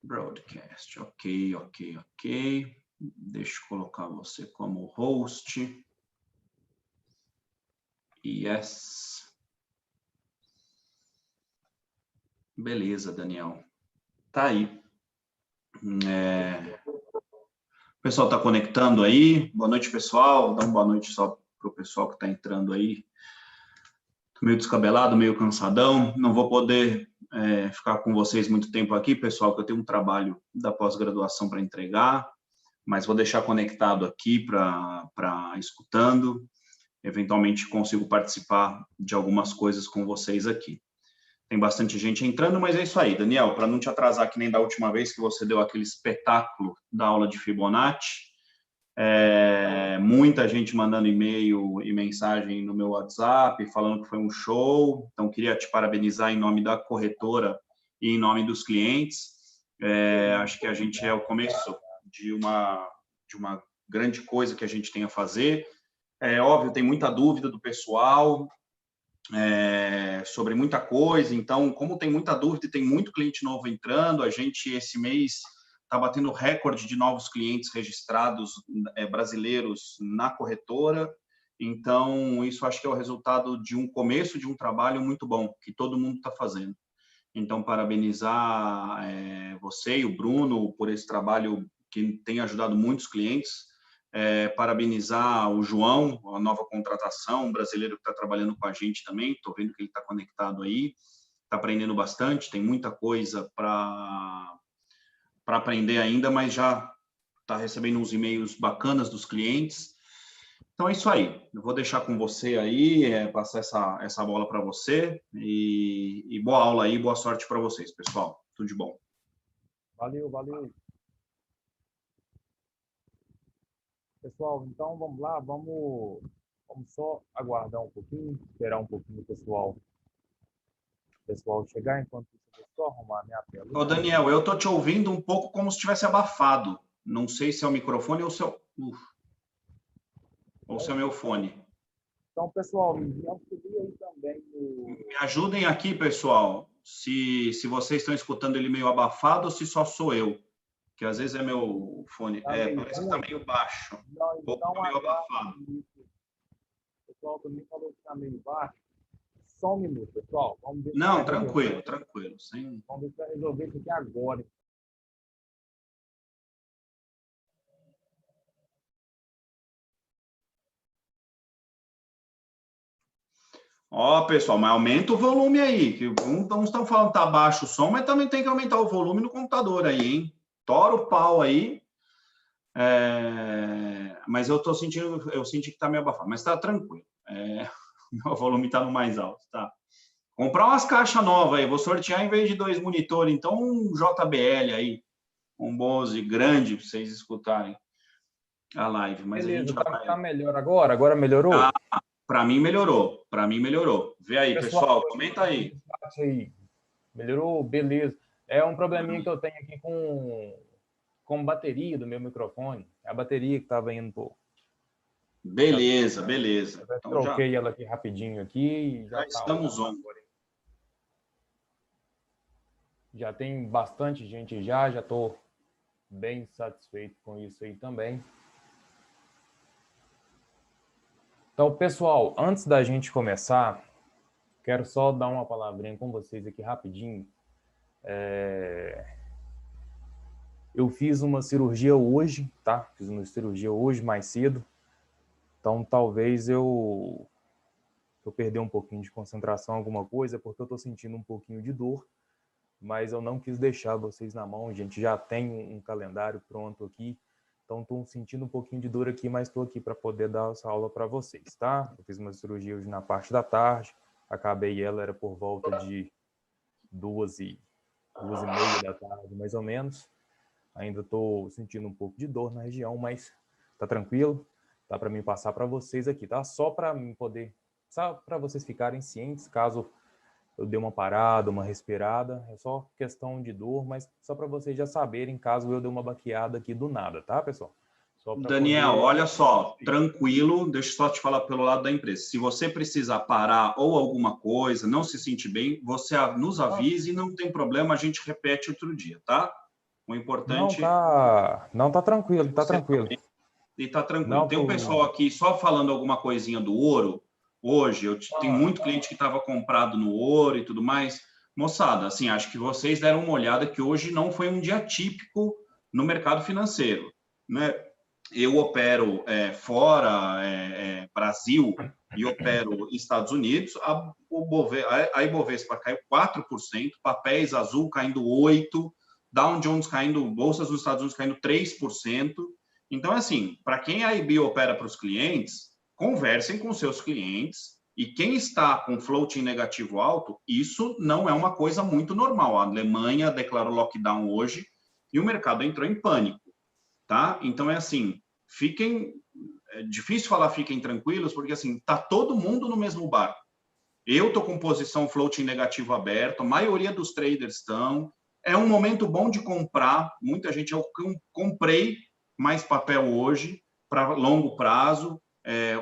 Broadcast, ok. Deixa eu colocar você como host. Yes. Beleza, Daniel. Tá aí. O pessoal está conectando aí. Boa noite, pessoal. Dá uma boa noite só para o pessoal que está entrando aí. Tô meio descabelado, meio cansadão. Não vou poder ficar com vocês muito tempo aqui, pessoal, que eu tenho um trabalho da pós-graduação para entregar, mas vou deixar conectado aqui para escutando. Eventualmente consigo participar de algumas coisas com vocês aqui. Tem bastante gente entrando, mas é isso aí, Daniel, para não te atrasar que nem da última vez que você deu aquele espetáculo da aula de Fibonacci, muita gente mandando e-mail e mensagem no meu WhatsApp, falando que foi um show, então queria te parabenizar em nome da corretora e em nome dos clientes. Acho que a gente é o começo de uma grande coisa que a gente tem a fazer. Óbvio, tem muita dúvida do pessoal sobre muita coisa, então, como tem muita dúvida e tem muito cliente novo entrando, a gente, esse mês, está batendo recorde de novos clientes registrados brasileiros na corretora, então, isso acho que é o resultado de um começo de um trabalho muito bom, que todo mundo está fazendo. Então, parabenizar você e o Bruno por esse trabalho que tem ajudado muitos clientes, parabenizar o João, a nova contratação, um brasileiro que está trabalhando com a gente também, estou vendo que ele está conectado aí, está aprendendo bastante, tem muita coisa para aprender ainda, mas já está recebendo uns e-mails bacanas dos clientes. Então é isso aí, eu vou deixar com você aí, passar essa bola para você, e boa aula aí, boa sorte para vocês, pessoal, tudo de bom. Valeu. Pessoal, então vamos lá, vamos só aguardar um pouquinho, esperar um pouquinho o pessoal chegar, enquanto isso eu vou só arrumar a minha tela. Ô, Daniel, eu tô te ouvindo um pouco como se tivesse abafado. Não sei se é o microfone ou se é o meu fone. Então, pessoal, me auxilia aí também Me ajudem aqui, pessoal, se vocês estão escutando ele meio abafado ou se só sou eu. Que às vezes é meu fone. Parece que tá meio baixo. Ou tá meio abafado. O pessoal também falou que está meio baixo. Só um minuto, pessoal. Vamos ver. Não, tranquilo. Vamos ver se vai resolver isso aqui agora. Ó, pessoal, mas aumenta o volume aí. Que uns estão falando que tá baixo o som, mas também tem que aumentar o volume no computador aí, hein? Tora o pau aí. Mas eu senti que tá meio abafado, mas tá tranquilo. O volume tá no mais alto, tá? Comprar umas caixas novas aí, vou sortear em vez de 2 monitores, então um JBL aí, um Bose grande para vocês escutarem a live. Mas beleza, a gente tá melhor agora? Agora melhorou? Para mim melhorou. Vê aí, pessoal, comenta aí. Melhorou, beleza. É um probleminha que eu tenho aqui com bateria do meu microfone. A bateria que estava indo por... Beleza. Eu troquei ela aqui rapidinho aqui e já estamos on. Já tem bastante gente já estou bem satisfeito com isso aí também. Então, pessoal, antes da gente começar, quero só dar uma palavrinha com vocês aqui rapidinho. Eu fiz uma cirurgia hoje, tá? Fiz uma cirurgia hoje mais cedo. Então, talvez eu perder um pouquinho de concentração em alguma coisa, porque eu estou sentindo um pouquinho de dor, mas eu não quis deixar vocês na mão. A gente já tem um calendário pronto aqui, então estou sentindo um pouquinho de dor aqui, mas estou aqui para poder dar essa aula para vocês, tá? Eu fiz uma cirurgia hoje na parte da tarde, acabei ela, era por volta de 2h30 da tarde, mais ou menos. Ainda estou sentindo um pouco de dor na região, mas tá tranquilo, dá para mim passar para vocês aqui, tá? Só para vocês ficarem cientes, caso eu dê uma parada, uma respirada, é só questão de dor, mas só para vocês já saberem, caso eu dê uma baqueada aqui do nada, tá, pessoal? Só para Daniel, poder... olha só, tranquilo, deixa eu só te falar pelo lado da empresa. Se você precisar parar ou alguma coisa, não se sentir bem, você nos avise e não tem problema, a gente repete outro dia, tá? O importante Não tá é tranquilo, tá você tranquilo. e tá tranquilo. Não, Tem um pessoal aqui só falando alguma coisinha do ouro. Hoje, tem muito cliente que estava comprado no ouro e tudo mais. Moçada, assim, acho que vocês deram uma olhada que hoje não foi um dia típico no mercado financeiro, né? Eu opero fora Brasil e opero Estados Unidos. A Ibovespa caiu 4%, papéis azul caindo 8%, Dow Jones caindo, bolsas dos Estados Unidos caindo 3%. Então, assim, para quem a IB opera para os clientes, conversem com seus clientes. E quem está com floating negativo alto, isso não é uma coisa muito normal. A Alemanha declarou lockdown hoje e o mercado entrou em pânico, tá? Então, é assim, é difícil falar fiquem tranquilos, porque assim, tá todo mundo no mesmo barco. Eu tô com posição floating negativo aberto, a maioria dos traders estão. É um momento bom de comprar. Muita gente, eu comprei mais papel hoje para longo prazo,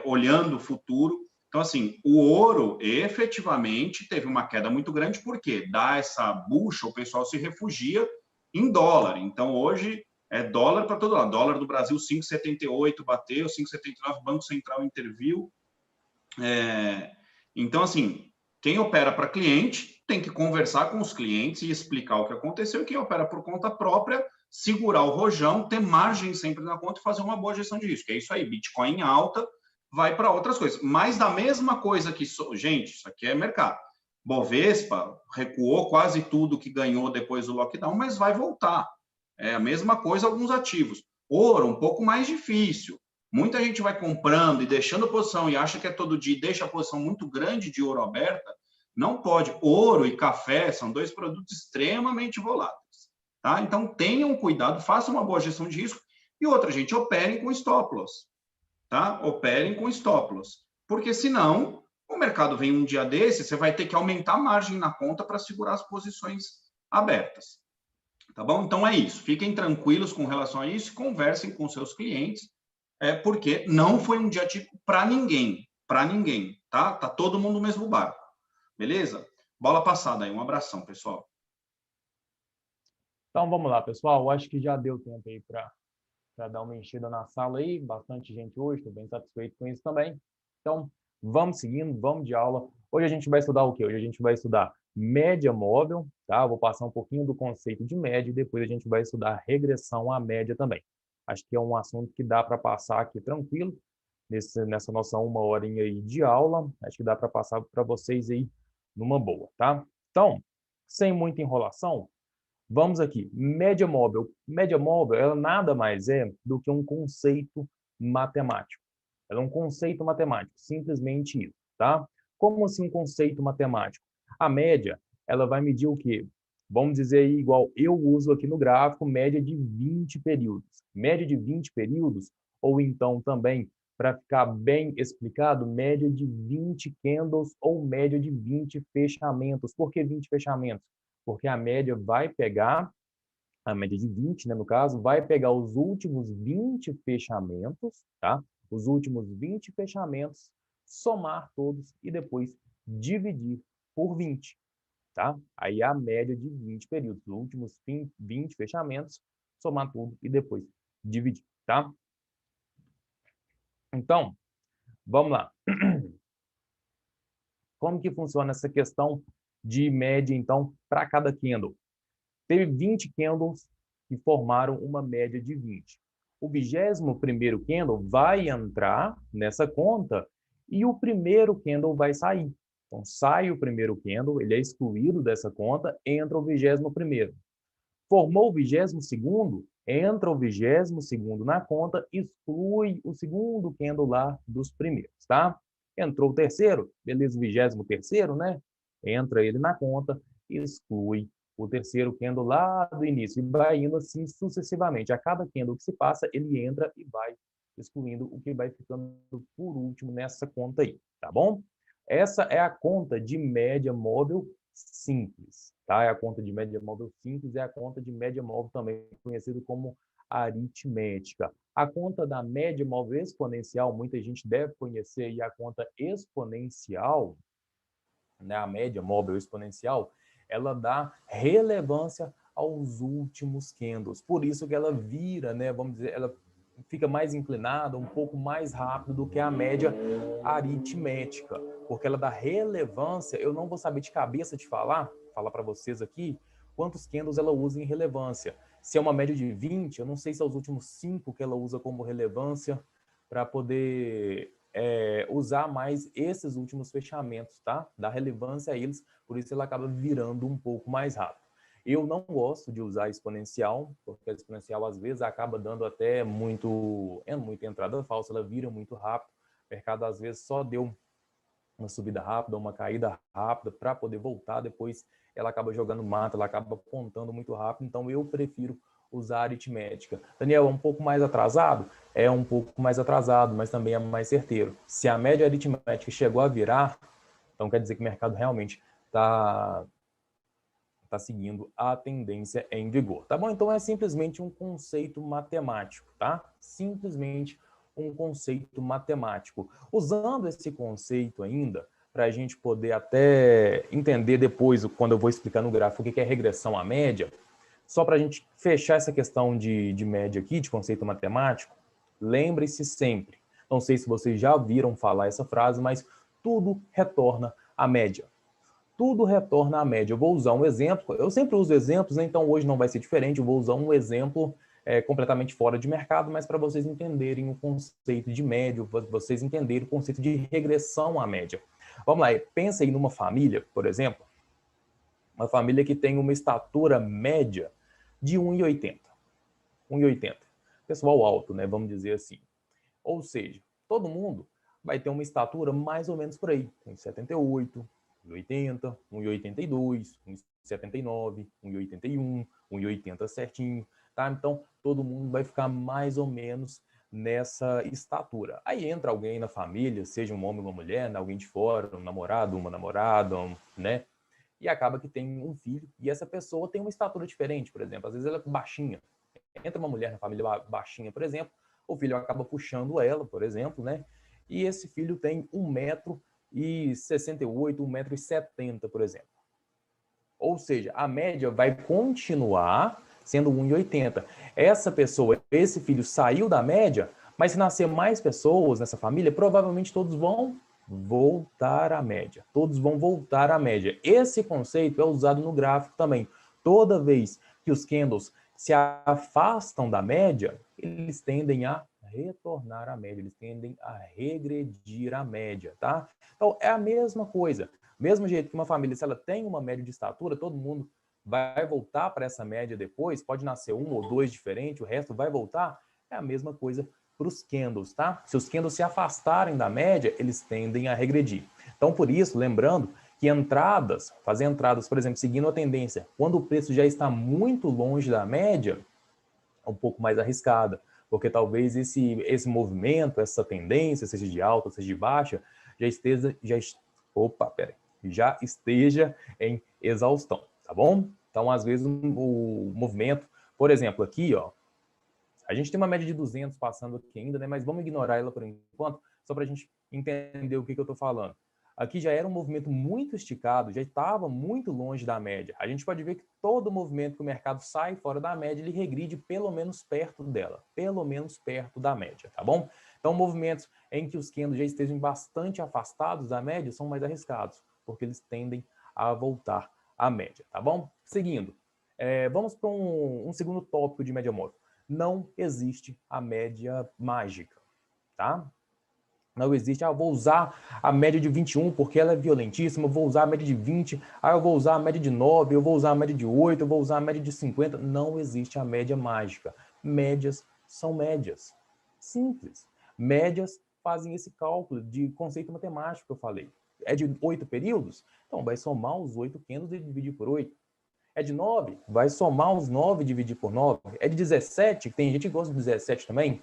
olhando o futuro. Então, assim, o ouro efetivamente teve uma queda muito grande, porque dá essa bucha, o pessoal se refugia em dólar. Então, hoje é dólar para todo lado. Dólar do Brasil 5,78 bateu, 5,79 Banco Central interviu. Então, assim, quem opera para cliente tem que conversar com os clientes e explicar o que aconteceu, e quem opera por conta própria, segurar o rojão, ter margem sempre na conta e fazer uma boa gestão de risco. É isso aí, Bitcoin em alta, vai para outras coisas. Mas da mesma coisa que... Gente, isso aqui é mercado. Bovespa recuou quase tudo que ganhou depois do lockdown, mas vai voltar. É a mesma coisa alguns ativos. Ouro, um pouco mais difícil. Muita gente vai comprando e deixando posição e acha que é todo dia e deixa a posição muito grande de ouro aberta. Não pode. Ouro e café são dois produtos extremamente voláteis. Tá? Então, tenham cuidado, façam uma boa gestão de risco. E outra, gente, operem com stop loss. Tá? Operem com stop loss. Porque senão, o mercado vem um dia desse, você vai ter que aumentar a margem na conta para segurar as posições abertas. Tá bom? Então é isso. Fiquem tranquilos com relação a isso, conversem com seus clientes, porque não foi um dia típico para ninguém, tá? Tá todo mundo no mesmo barco, beleza? Bola passada aí, um abração, pessoal. Então vamos lá, pessoal. Acho que já deu tempo aí para dar uma enchida na sala aí. Bastante gente hoje, estou bem satisfeito com isso também. Então vamos seguindo, vamos de aula. Hoje a gente vai estudar o quê? Hoje a gente vai estudar média móvel, tá? Vou passar um pouquinho do conceito de média e depois a gente vai estudar regressão à média também. Acho que é um assunto que dá para passar aqui tranquilo, nessa nossa uma horinha aí de aula. Acho que dá para passar para vocês aí numa boa, tá? Então, sem muita enrolação, vamos aqui. Média móvel. Média móvel, ela nada mais é do que um conceito matemático. Ela é um conceito matemático, simplesmente isso, tá? Como assim um conceito matemático? A média, ela vai medir o quê? Vamos dizer aí, igual eu uso aqui no gráfico, média de 20 períodos. Média de 20 períodos, ou então também, para ficar bem explicado, média de 20 candles ou média de 20 fechamentos. Por que 20 fechamentos? Porque a média vai pegar, a média de 20, né, no caso, vai pegar os últimos 20 fechamentos, tá? Os últimos 20 fechamentos, somar todos e depois dividir por 20, tá? Aí a média de 20 períodos, os últimos 20 fechamentos, somar tudo e depois dividir, tá? Então, vamos lá. Como que funciona essa questão de média, então, para cada candle? Teve 20 candles que formaram uma média de 20. O 21º candle vai entrar nessa conta e o primeiro candle vai sair. Então, sai o primeiro candle, ele é excluído dessa conta, entra o 21º. Formou o 22º, entra o 22º na conta, exclui o segundo candle lá dos primeiros, tá? Entrou o terceiro, beleza, o 23º, né? Entra ele na conta, exclui o terceiro candle lá do início e vai indo assim sucessivamente. A cada candle que se passa, ele entra e vai excluindo o que vai ficando por último nessa conta aí, tá bom? Essa é a conta de média móvel simples, tá? É a conta de média móvel simples, é a conta de média móvel também conhecido como aritmética. A conta da média móvel exponencial, muita gente deve conhecer, e a conta exponencial, né, a média móvel exponencial, ela dá relevância aos últimos candles. Por isso que ela vira, né, vamos dizer, ela fica mais inclinada, um pouco mais rápido do que a média aritmética, porque ela dá relevância. Eu não vou saber de cabeça te falar para vocês aqui quantos candles ela usa em relevância. Se é uma média de 20, eu não sei se é os últimos 5 que ela usa como relevância para poder usar mais esses últimos fechamentos, tá? Dá relevância a eles, por isso ela acaba virando um pouco mais rápido. Eu não gosto de usar exponencial, porque a exponencial às vezes acaba dando até muita entrada falsa, ela vira muito rápido. O mercado às vezes só deu uma subida rápida, uma caída rápida para poder voltar, depois ela acaba jogando mata, ela acaba apontando muito rápido, então eu prefiro usar a aritmética. Daniel, é um pouco mais atrasado? É um pouco mais atrasado, mas também é mais certeiro. Se a média aritmética chegou a virar, então quer dizer que o mercado realmente está seguindo a tendência em vigor, tá bom? Então é simplesmente um conceito matemático, tá? Simplesmente um conceito matemático. Usando esse conceito ainda, para a gente poder até entender depois, quando eu vou explicar no gráfico, o que é regressão à média, só para a gente fechar essa questão de média aqui, de conceito matemático, lembre-se sempre, não sei se vocês já ouviram falar essa frase, mas tudo retorna à média. Tudo retorna à média. Eu vou usar um exemplo, eu sempre uso exemplos, né? Então hoje não vai ser diferente, eu vou usar um exemplo completamente fora de mercado, mas para vocês entenderem o conceito de média, vocês entenderem o conceito de regressão à média. Vamos lá, pensa aí numa família, por exemplo, uma família que tem uma estatura média de 1,80. 1,80. Pessoal alto, né? Vamos dizer assim. Ou seja, todo mundo vai ter uma estatura mais ou menos por aí, 1,78, 1,80, 1,82, 1,79, 1,81, 1,80 certinho, tá? Então, todo mundo vai ficar mais ou menos nessa estatura. Aí entra alguém na família, seja um homem ou uma mulher, né? Alguém de fora, um namorado, uma namorada, né? E acaba que tem um filho, e essa pessoa tem uma estatura diferente, por exemplo. Às vezes ela é baixinha. Entra uma mulher na família baixinha, por exemplo, o filho acaba puxando ela, por exemplo, né? E esse filho tem 1,68 m, 1,70 m, por exemplo. Ou seja, a média vai continuar sendo 1,80 m. Essa pessoa, esse filho saiu da média, mas se nascer mais pessoas nessa família, provavelmente todos vão voltar à média. Todos vão voltar à média. Esse conceito é usado no gráfico também. Toda vez que os candles se afastam da média, eles tendem a retornar à média, eles tendem a regredir à média, tá? Então, é a mesma coisa. Mesmo jeito que uma família, se ela tem uma média de estatura, todo mundo vai voltar para essa média depois, pode nascer um ou dois diferentes, o resto vai voltar, é a mesma coisa para os candles, tá? Se os candles se afastarem da média, eles tendem a regredir. Então, por isso, lembrando que fazer entradas, por exemplo, seguindo a tendência, quando o preço já está muito longe da média, é um pouco mais arriscada, porque talvez esse movimento, essa tendência, seja de alta, seja de baixa, já esteja em exaustão, tá bom? Então, às vezes, o movimento, por exemplo, aqui, ó, a gente tem uma média de 200 passando aqui ainda, né? Mas vamos ignorar ela por enquanto, só para a gente entender o que eu estou falando. Aqui já era um movimento muito esticado, já estava muito longe da média. A gente pode ver que todo movimento que o mercado sai fora da média, ele regride pelo menos perto dela, pelo menos perto da média, tá bom? Então, movimentos em que os candles já estejam bastante afastados da média são mais arriscados, porque eles tendem a voltar à média, tá bom? Seguindo, vamos para um segundo tópico de média móvel. Não existe a média mágica, tá? Não existe, eu vou usar a média de 21 porque ela é violentíssima, eu vou usar a média de 20, eu vou usar a média de 9, eu vou usar a média de 8, eu vou usar a média de 50. Não existe a média mágica. Médias são médias. Simples. Médias fazem esse cálculo de conceito matemático que eu falei. É de 8 períodos? Então, vai somar os 8 candles e dividir por 8. É de 9? Vai somar os 9 e dividir por 9. É de 17? Tem gente que gosta de 17 também.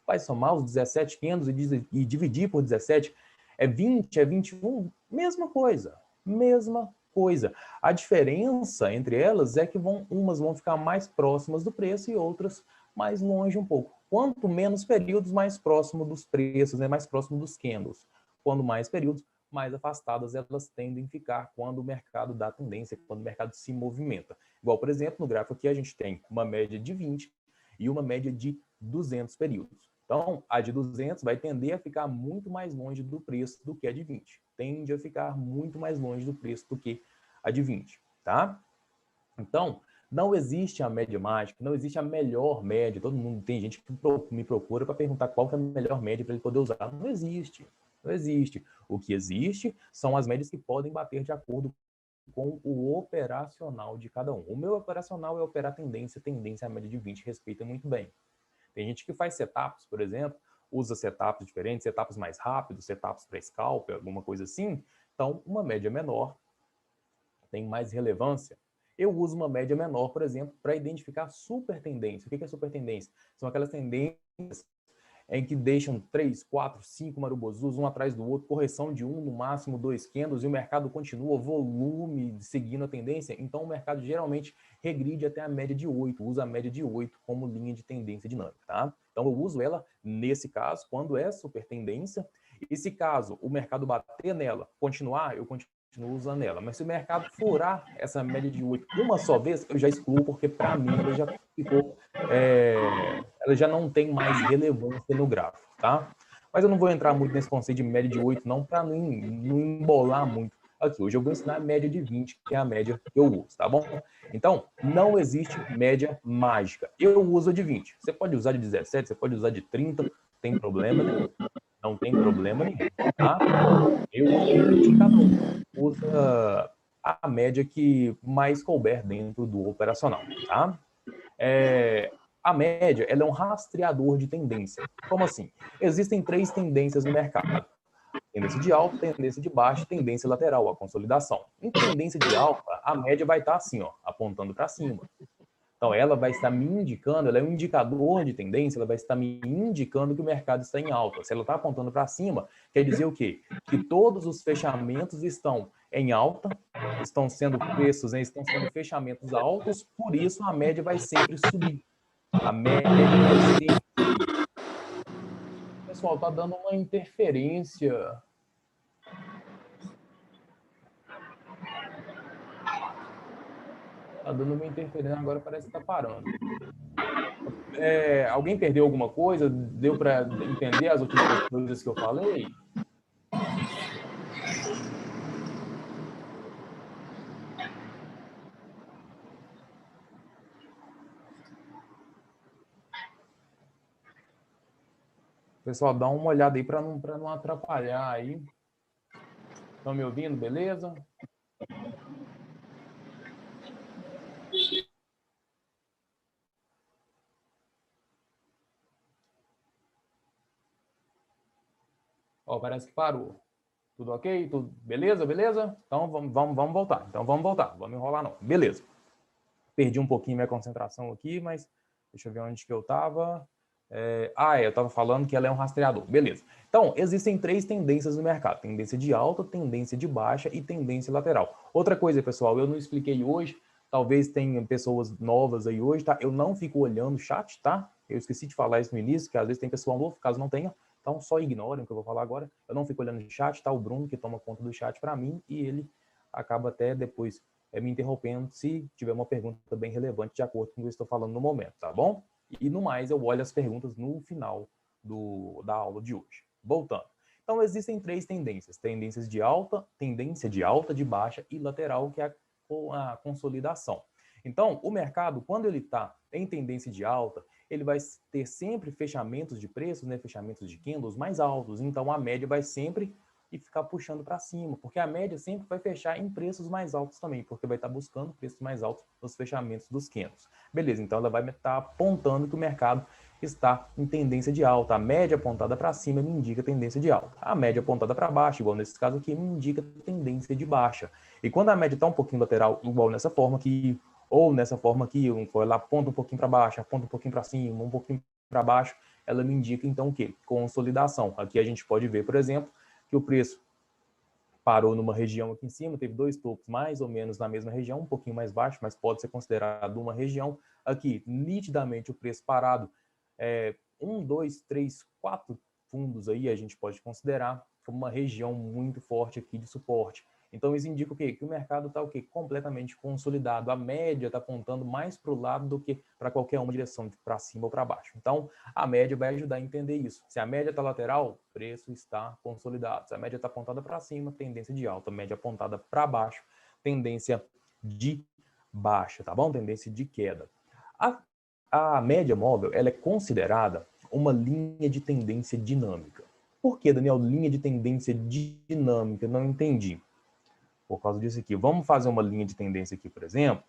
Vai somar os 17 candles e dividir por 17. É 20? É 21? Mesma coisa. Mesma coisa. A diferença entre elas é que umas vão ficar mais próximas do preço e outras mais longe um pouco. Quanto menos períodos, mais próximo dos preços, né? Mais próximo dos candles. Quando mais períodos, mais afastadas elas tendem a ficar quando o mercado dá tendência, quando o mercado se movimenta. Igual, por exemplo, no gráfico aqui a gente tem uma média de 20 e uma média de 200 períodos. Então, a de 200 vai tender a ficar muito mais longe do preço do que a de 20. Tende a ficar muito mais longe do preço do que a de 20, tá? Então, não existe a média mágica, não existe a melhor média. Todo mundo, tem gente que me procura para perguntar qual que é a melhor média para ele poder usar. Não existe, não existe. O que existe são as médias que podem bater de acordo com o operacional de cada um. O meu operacional é operar tendência, tendência a média de 20, respeita muito bem. Tem gente que faz setups, por exemplo, usa setups diferentes, setups mais rápidos, setups para scalp, alguma coisa assim. Então, uma média menor tem mais relevância. Eu uso uma média menor, por exemplo, para identificar super tendência. O que é super tendência? São aquelas tendências em que deixam 3, 4, 5 marubozus, um atrás do outro, correção de um, no máximo 2 candles, e o mercado continua volume seguindo a tendência. Então, o mercado geralmente regride até a média de 8, usa a média de 8 como linha de tendência dinâmica, tá? Então, eu uso ela, nesse caso, quando é super tendência, e se caso o mercado bater nela, continuar, eu continuo usando ela. Mas se o mercado furar essa média de 8 uma só vez, eu já excluo, porque para mim ela já ficou... ela já não tem mais relevância no gráfico, tá? Mas eu não vou entrar muito nesse conceito de média de 8, não, para não embolar muito. Aqui, hoje eu vou ensinar a média de 20, que é a média que eu uso, tá bom? Então, não existe média mágica. Eu uso a de 20. Você pode usar de 17, você pode usar de 30, não tem problema nenhum. Não tem problema nenhum, tá? Eu uso, cada um usa a média que mais couber dentro do operacional, tá? A média, ela é um rastreador de tendência. Como assim? Existem 3 tendências no mercado. Tendência de alta, tendência de baixa, tendência lateral, a consolidação. Em tendência de alta, a média vai estar assim, ó, apontando para cima. Então, ela vai estar me indicando, ela é um indicador de tendência, ela vai estar me indicando que o mercado está em alta. Se ela está apontando para cima, quer dizer o quê? Que todos os fechamentos estão em alta, estão sendo preços, né, estão sendo fechamentos altos, por isso a média vai sempre subir. A média vai sempre subir. Pessoal, está dando uma interferência. Está dando uma interferência, agora parece que está parando. Alguém perdeu alguma coisa? Deu para entender as últimas coisas que eu falei? Pessoal, dá uma olhada aí para não atrapalhar aí. Estão me ouvindo, beleza? Ó, parece que parou. Tudo ok? Tudo beleza? Beleza? Então vamos voltar. Então vamos voltar. Vamos enrolar não. Beleza. Perdi um pouquinho minha concentração aqui, mas deixa eu ver onde que eu estava. Eu estava falando que ela é um rastreador. Beleza. Então, existem 3 tendências no mercado. Tendência de alta, tendência de baixa e tendência lateral. Outra coisa, pessoal, eu não expliquei hoje. Talvez tenha pessoas novas aí hoje, tá? Eu não fico olhando o chat, tá? Eu esqueci de falar isso no início, que às vezes tem pessoal novo, caso não tenha. Então, só ignorem o que eu vou falar agora. Eu não fico olhando o chat, tá? O Bruno que toma conta do chat para mim e ele acaba até depois me interrompendo se tiver uma pergunta bem relevante de acordo com o que eu estou falando no momento, tá bom? E no mais, eu olho as perguntas no final da aula de hoje. Voltando. Então, existem 3 tendências. Tendência de alta, de baixa e lateral, que é a consolidação. Então, o mercado, quando ele está em tendência de alta, ele vai ter sempre fechamentos de preços, né, fechamentos de candles mais altos. Então, a média vai sempre ficar puxando para cima, porque a média sempre vai fechar em preços mais altos também, porque vai estar buscando preços mais altos nos fechamentos dos candles. Beleza, então ela vai estar apontando que o mercado está em tendência de alta. A média apontada para cima me indica tendência de alta. A média apontada para baixo, igual nesse caso aqui, me indica tendência de baixa. E quando a média está um pouquinho lateral, igual nessa forma aqui, ou nessa forma aqui, ela aponta um pouquinho para baixo, aponta um pouquinho para cima, um pouquinho para baixo, ela me indica então o quê? Consolidação. Aqui a gente pode ver, por exemplo, que o preço parou numa região aqui em cima, teve dois topos mais ou menos na mesma região, um pouquinho mais baixo, mas pode ser considerado uma região. Aqui, nitidamente, o preço parado, 1, 2, 3, 4 fundos aí a gente pode considerar como uma região muito forte aqui de suporte. Então, isso indica o quê? Que o mercado está o quê? Completamente consolidado. A média está apontando mais para o lado do que para qualquer uma direção, para cima ou para baixo. Então, a média vai ajudar a entender isso. Se a média está lateral, o preço está consolidado. Se a média está apontada para cima, tendência de alta. A média apontada para baixo, tendência de baixa, tá bom? Tendência de queda. A média móvel, ela é considerada uma linha de tendência dinâmica. Por que, Daniel, linha de tendência dinâmica? Não entendi. Por causa disso aqui. Vamos fazer uma linha de tendência aqui, por exemplo.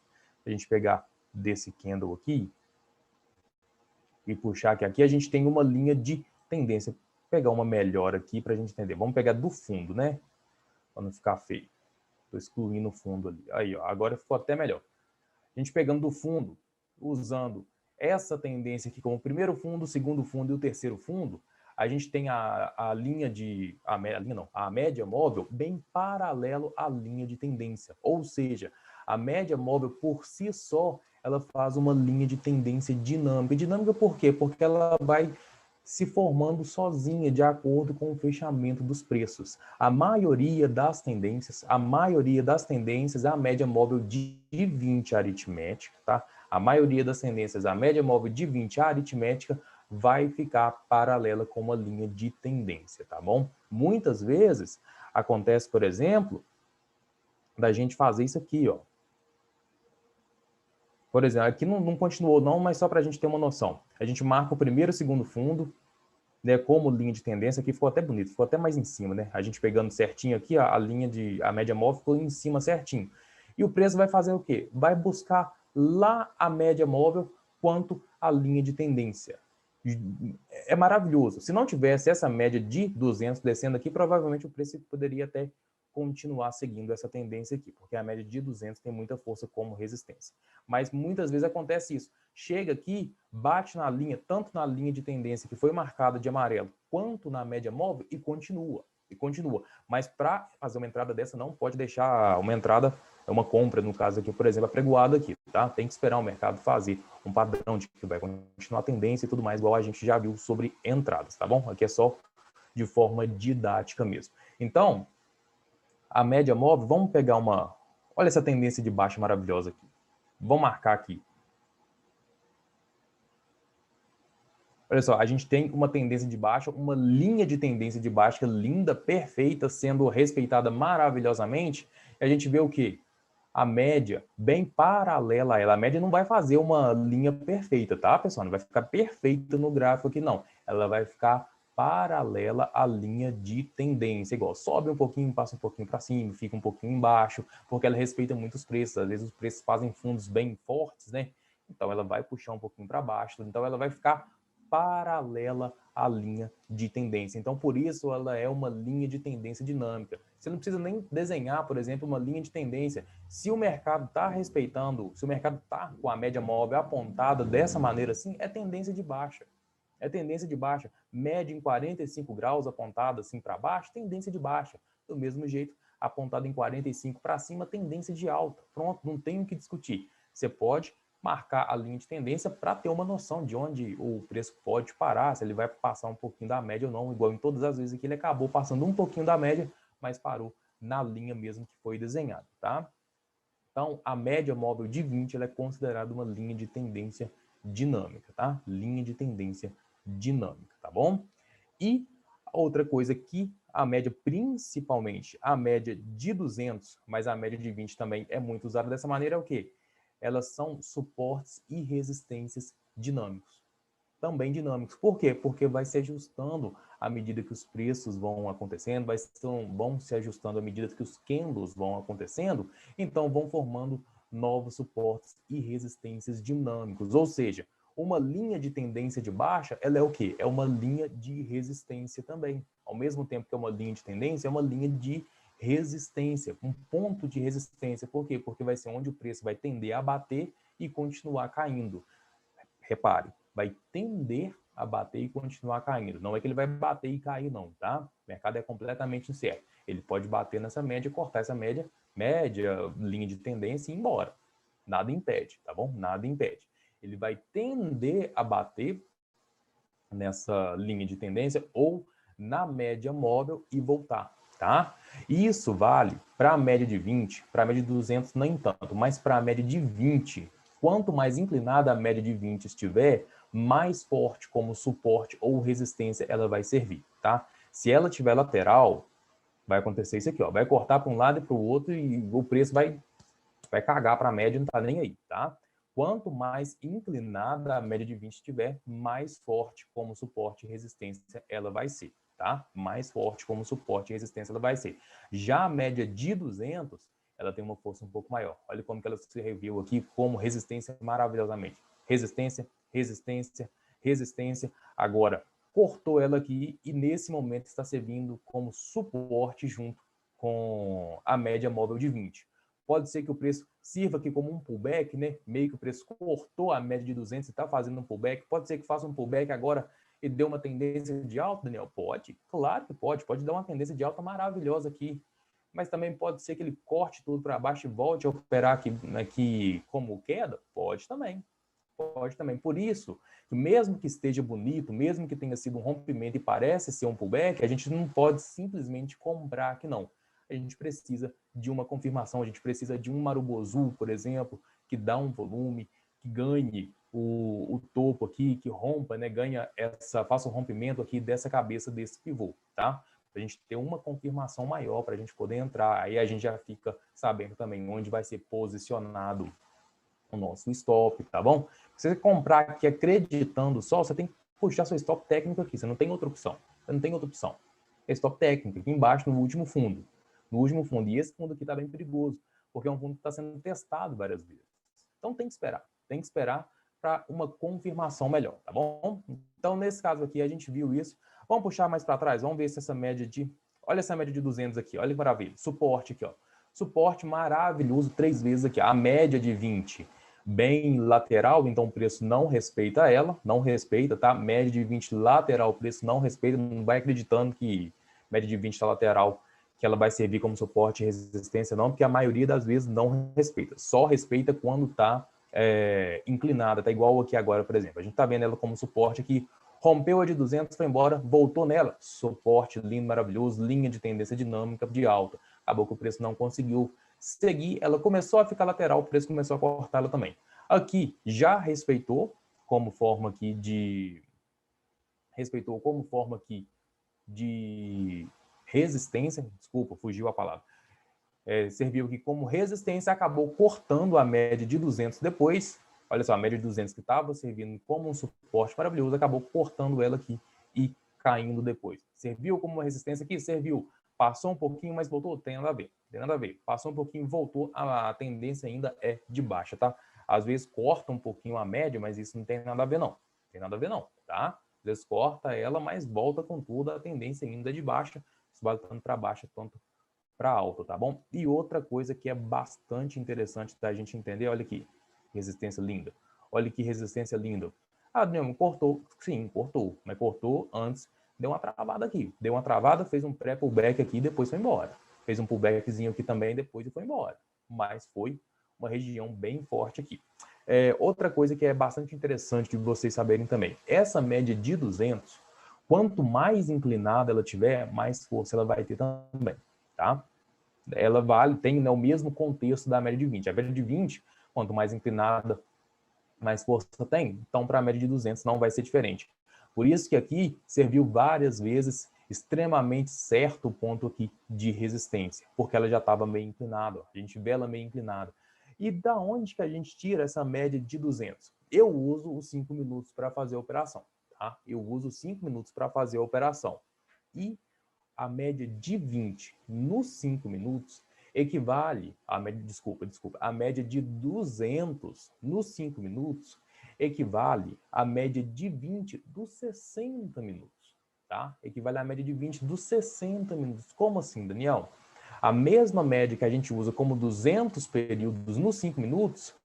A gente pegar desse candle aqui e puxar que aqui a gente tem uma linha de tendência. Vou pegar uma melhor aqui para a gente entender. Vamos pegar do fundo, né? Para não ficar feio. Estou excluindo o fundo ali. Aí, ó, agora ficou até melhor. A gente pegando do fundo, usando essa tendência aqui como o primeiro fundo, o segundo fundo e o terceiro fundo, a gente tem a média móvel bem paralelo à linha de tendência. Ou seja, a média móvel por si só, ela faz uma linha de tendência dinâmica. Dinâmica por quê? Porque ela vai se formando sozinha de acordo com o fechamento dos preços. A maioria das tendências é a média móvel de 20 aritmética, tá? A maioria das tendências, a média móvel de 20 aritmética vai ficar paralela com uma linha de tendência, tá bom? Muitas vezes acontece, por exemplo, da gente fazer isso aqui, ó. Por exemplo, aqui não continuou não, mas só para a gente ter uma noção. A gente marca o primeiro e o segundo fundo, né, como linha de tendência, aqui ficou até bonito, ficou até mais em cima, né? A gente pegando certinho aqui, a média móvel ficou em cima certinho. E o preço vai fazer o quê? Vai buscar lá a média móvel quanto a linha de tendência. É maravilhoso. Se não tivesse essa média de 200 descendo aqui, provavelmente o preço poderia até continuar seguindo essa tendência aqui, porque a média de 200 tem muita força como resistência. Mas muitas vezes acontece isso. Chega aqui, bate na linha, tanto na linha de tendência que foi marcada de amarelo, quanto na média móvel e continua. Mas para fazer uma entrada dessa, não pode deixar uma entrada, uma compra, no caso aqui, por exemplo, apregoada aqui, tá? Tem que esperar o mercado fazer um padrão de que vai continuar a tendência e tudo mais, igual a gente já viu sobre entradas, tá bom? Aqui é só de forma didática mesmo. Então, a média móvel, vamos pegar uma... Olha essa tendência de baixa maravilhosa aqui. Vamos marcar aqui. Olha só, a gente tem uma tendência de baixa, uma linha de tendência de baixa linda, perfeita, sendo respeitada maravilhosamente. E a gente vê o quê? A média bem paralela a ela. A média não vai fazer uma linha perfeita, tá, pessoal? Não vai ficar perfeita no gráfico aqui, não. Ela vai ficar paralela à linha de tendência, igual sobe um pouquinho, passa um pouquinho para cima, fica um pouquinho embaixo, porque ela respeita muito os preços. Às vezes os preços fazem fundos bem fortes, né? Então ela vai puxar um pouquinho para baixo, então ela vai ficar paralela à linha de tendência. Então, por isso, ela é uma linha de tendência dinâmica. Você não precisa nem desenhar, por exemplo, uma linha de tendência. Se o mercado está respeitando, se o mercado está com a média móvel apontada dessa maneira assim, é tendência de baixa. É tendência de baixa. Média em 45 graus apontada assim para baixo, tendência de baixa. Do mesmo jeito, apontada em 45 para cima, tendência de alta. Pronto, não tem o que discutir. Você pode marcar a linha de tendência para ter uma noção de onde o preço pode parar, se ele vai passar um pouquinho da média ou não, igual em todas as vezes que ele acabou passando um pouquinho da média, mas parou na linha mesmo que foi desenhado, tá? Então, a média móvel de 20 ela é considerada uma linha de tendência dinâmica, tá? Linha de tendência dinâmica, tá bom? E outra coisa que a média, principalmente a média de 200, mas a média de 20 também é muito usada dessa maneira, é o quê? Elas são suportes e resistências dinâmicos. Também dinâmicos. Por quê? Porque vai se ajustando à medida que os preços vão acontecendo, vão se ajustando à medida que os candles vão acontecendo, então vão formando novos suportes e resistências dinâmicos. Ou seja, uma linha de tendência de baixa, ela é o quê? É uma linha de resistência também. Ao mesmo tempo que é uma linha de tendência, é uma linha de resistência, um ponto de resistência. Por quê? Porque vai ser onde o preço vai tender a bater e continuar caindo. Repare, vai tender a bater e continuar caindo. Não é que ele vai bater e cair, não, tá? O mercado é completamente incerto. Ele pode bater nessa média e cortar essa média, linha de tendência e ir embora. Nada impede, tá bom? Nada impede. Ele vai tender a bater nessa linha de tendência ou na média móvel e voltar, tá? Isso vale para a média de 20, para a média de 200 nem tanto, mas para a média de 20, quanto mais inclinada a média de 20 estiver, mais forte como suporte ou resistência ela vai servir, tá? Se ela tiver lateral, vai acontecer isso aqui, ó, vai cortar para um lado e para o outro e o preço vai cagar para a média, não tá nem aí, tá? Quanto mais inclinada a média de 20 estiver, mais forte como suporte e resistência ela vai ser, tá? Mais forte como suporte e resistência ela vai ser. Já a média de 200, ela tem uma força um pouco maior. Olha como que ela se reviu aqui como resistência maravilhosamente. Resistência, resistência, resistência. Agora, cortou ela aqui e nesse momento está servindo como suporte junto com a média móvel de 20. Pode ser que o preço sirva aqui como um pullback, né? Meio que o preço cortou a média de 200 e está fazendo um pullback. Pode ser que faça um pullback agora e dê uma tendência de alta, Daniel? Pode, claro que pode. Pode dar uma tendência de alta maravilhosa aqui. Mas também pode ser que ele corte tudo para baixo e volte a operar aqui como queda? Pode também. Pode também. Por isso, mesmo que esteja bonito, mesmo que tenha sido um rompimento e parece ser um pullback, a gente não pode simplesmente comprar aqui, não. A gente precisa de uma confirmação, a gente precisa de um Marubozu, por exemplo, que dá um volume, que ganhe o topo aqui, que rompa, né, faça o rompimento aqui dessa cabeça desse pivô, tá? Para a gente ter uma confirmação maior, para a gente poder entrar. Aí a gente já fica sabendo também onde vai ser posicionado o nosso stop, tá bom? Se você comprar aqui acreditando só, você tem que puxar seu stop técnico aqui, você não tem outra opção. Você não tem outra opção. É stop técnico, aqui embaixo no último fundo. No último fundo. E esse fundo aqui está bem perigoso, porque é um fundo que está sendo testado várias vezes. Então tem que esperar para uma confirmação melhor, tá bom? Então nesse caso aqui a gente viu isso. Vamos puxar mais para trás, vamos ver se essa média de... Olha essa média de 200 aqui, olha que maravilha. Suporte aqui, ó. Suporte maravilhoso 3 vezes aqui. A média de 20 bem lateral, então o preço não respeita ela, não respeita, tá? Média de 20 lateral, o preço não respeita, não vai acreditando que média de 20 está lateral, que ela vai servir como suporte e resistência, não, porque a maioria das vezes não respeita. Só respeita quando está inclinada, tá igual aqui agora, por exemplo. A gente está vendo ela como suporte aqui, rompeu a de 200, foi embora, voltou nela, suporte lindo, maravilhoso, linha de tendência dinâmica de alta. Acabou que o preço não conseguiu seguir, ela começou a ficar lateral, o preço começou a cortar ela também. Aqui já respeitou como forma aqui de resistência, desculpa, fugiu a palavra. Serviu aqui como resistência, acabou cortando a média de 200 depois. Olha só, a média de 200 que estava servindo como um suporte maravilhoso, acabou cortando ela aqui e caindo depois. Serviu como uma resistência aqui? Serviu. Passou um pouquinho, mas voltou? Tem nada a ver. Tem nada a ver. Passou um pouquinho, voltou. A tendência ainda é de baixa, tá? Às vezes corta um pouquinho a média, mas isso não tem nada a ver, não. Tem nada a ver, não, tá? Às vezes corta ela, mas volta com tudo. A tendência ainda é de baixa. Isso vale tanto para baixa quanto para alta, tá bom? E outra coisa que é bastante interessante da gente entender, olha aqui, resistência linda. Olha que resistência linda. Ah, Daniel, cortou. Sim, cortou. Mas cortou antes, deu uma travada aqui. Deu uma travada, fez um pré-pullback aqui e depois foi embora. Fez um pullbackzinho aqui também depois e foi embora. Mas foi uma região bem forte aqui. Outra coisa que é bastante interessante de vocês saberem também. Essa média de 200, quanto mais inclinada ela tiver, mais força ela vai ter também, tá? Ela tem, né, o mesmo contexto da média de 20. A média de 20, quanto mais inclinada, mais força tem. Então, para a média de 200 não vai ser diferente. Por isso que aqui serviu várias vezes extremamente certo o ponto aqui de resistência, porque ela já estava meio inclinada. A gente vê ela meio inclinada. E da onde que a gente tira essa média de 200? Eu uso os 5 minutos para fazer a operação. Tá? Eu uso 5 minutos para fazer a operação. E a média de 20 nos 5 minutos equivale a média, a média de 200 nos 5 minutos equivale à média de 20 dos 60 minutos, tá? Equivale à média de 20 dos 60 minutos. Como assim, Daniel? A mesma média que a gente usa como 200 períodos nos 5 minutos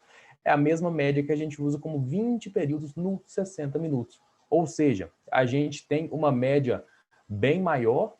é a mesma média que a gente usa como 20 períodos nos 60 minutos. Ou seja, a gente tem uma média bem maior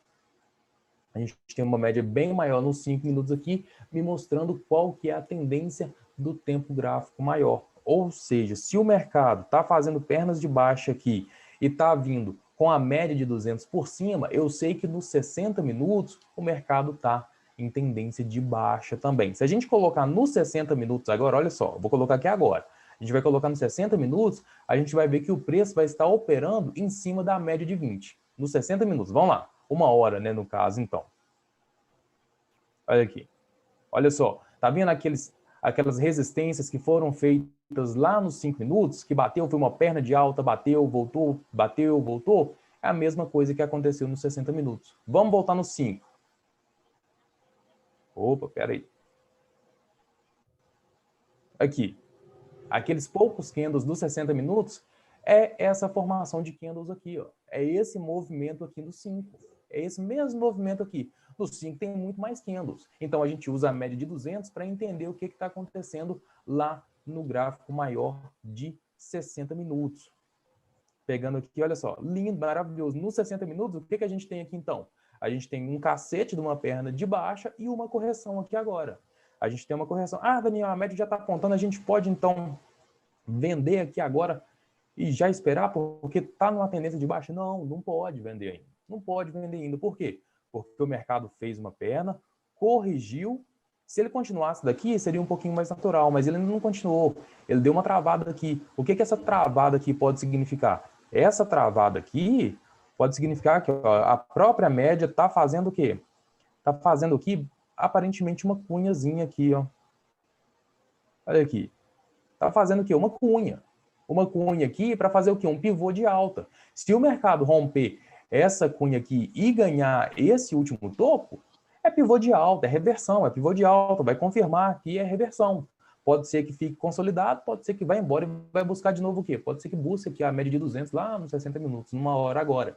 A gente tem uma média bem maior nos 5 minutos aqui, me mostrando qual que é a tendência do tempo gráfico maior. Ou seja, se o mercado está fazendo pernas de baixa aqui e está vindo com a média de 200 por cima, eu sei que nos 60 minutos o mercado está em tendência de baixa também. Se a gente colocar nos 60 minutos agora, olha só, vou colocar aqui agora. A gente vai colocar nos 60 minutos, a gente vai ver que o preço vai estar operando em cima da média de 20. Nos 60 minutos, vamos lá. 1 hora, né, no caso, então. Olha aqui. Olha só. Tá vendo aquelas resistências que foram feitas lá nos 5 minutos? Que bateu, foi uma perna de alta, bateu, voltou, bateu, voltou? É a mesma coisa que aconteceu nos 60 minutos. Vamos voltar nos 5. Opa, peraí. Aqui. Aqueles poucos candles dos 60 minutos é essa formação de candles aqui, ó. É esse movimento aqui dos 5. É esse mesmo movimento aqui. Nos 5 tem muito mais candles. Então a gente usa a média de 200 para entender o que está acontecendo lá no gráfico maior de 60 minutos. Pegando aqui, olha só, lindo, maravilhoso. Nos 60 minutos, o que a gente tem aqui então? A gente tem um cacete de uma perna de baixa e uma correção aqui agora. A gente tem uma correção. Ah, Daniel, a média já está apontando, a gente pode então vender aqui agora e já esperar porque está numa tendência de baixa? Não, não pode vender ainda. Não pode vender ainda. Por quê? Porque o mercado fez uma perna, corrigiu. Se ele continuasse daqui, seria um pouquinho mais natural, mas ele não continuou. Ele deu uma travada aqui. O que essa travada aqui pode significar? Essa travada aqui pode significar que ó, a própria média está fazendo o quê? Está fazendo aqui, aparentemente, uma cunhazinha aqui, ó. Olha aqui. Está fazendo o quê? Uma cunha. Uma cunha aqui para fazer o quê? Um pivô de alta. Se o mercado romper essa cunha aqui e ganhar esse último topo, é pivô de alta, é reversão, é pivô de alta, vai confirmar que é reversão. Pode ser que fique consolidado, pode ser que vá embora e vai buscar de novo o quê? Pode ser que busque aqui a média de 200 lá nos 60 minutos, numa hora agora.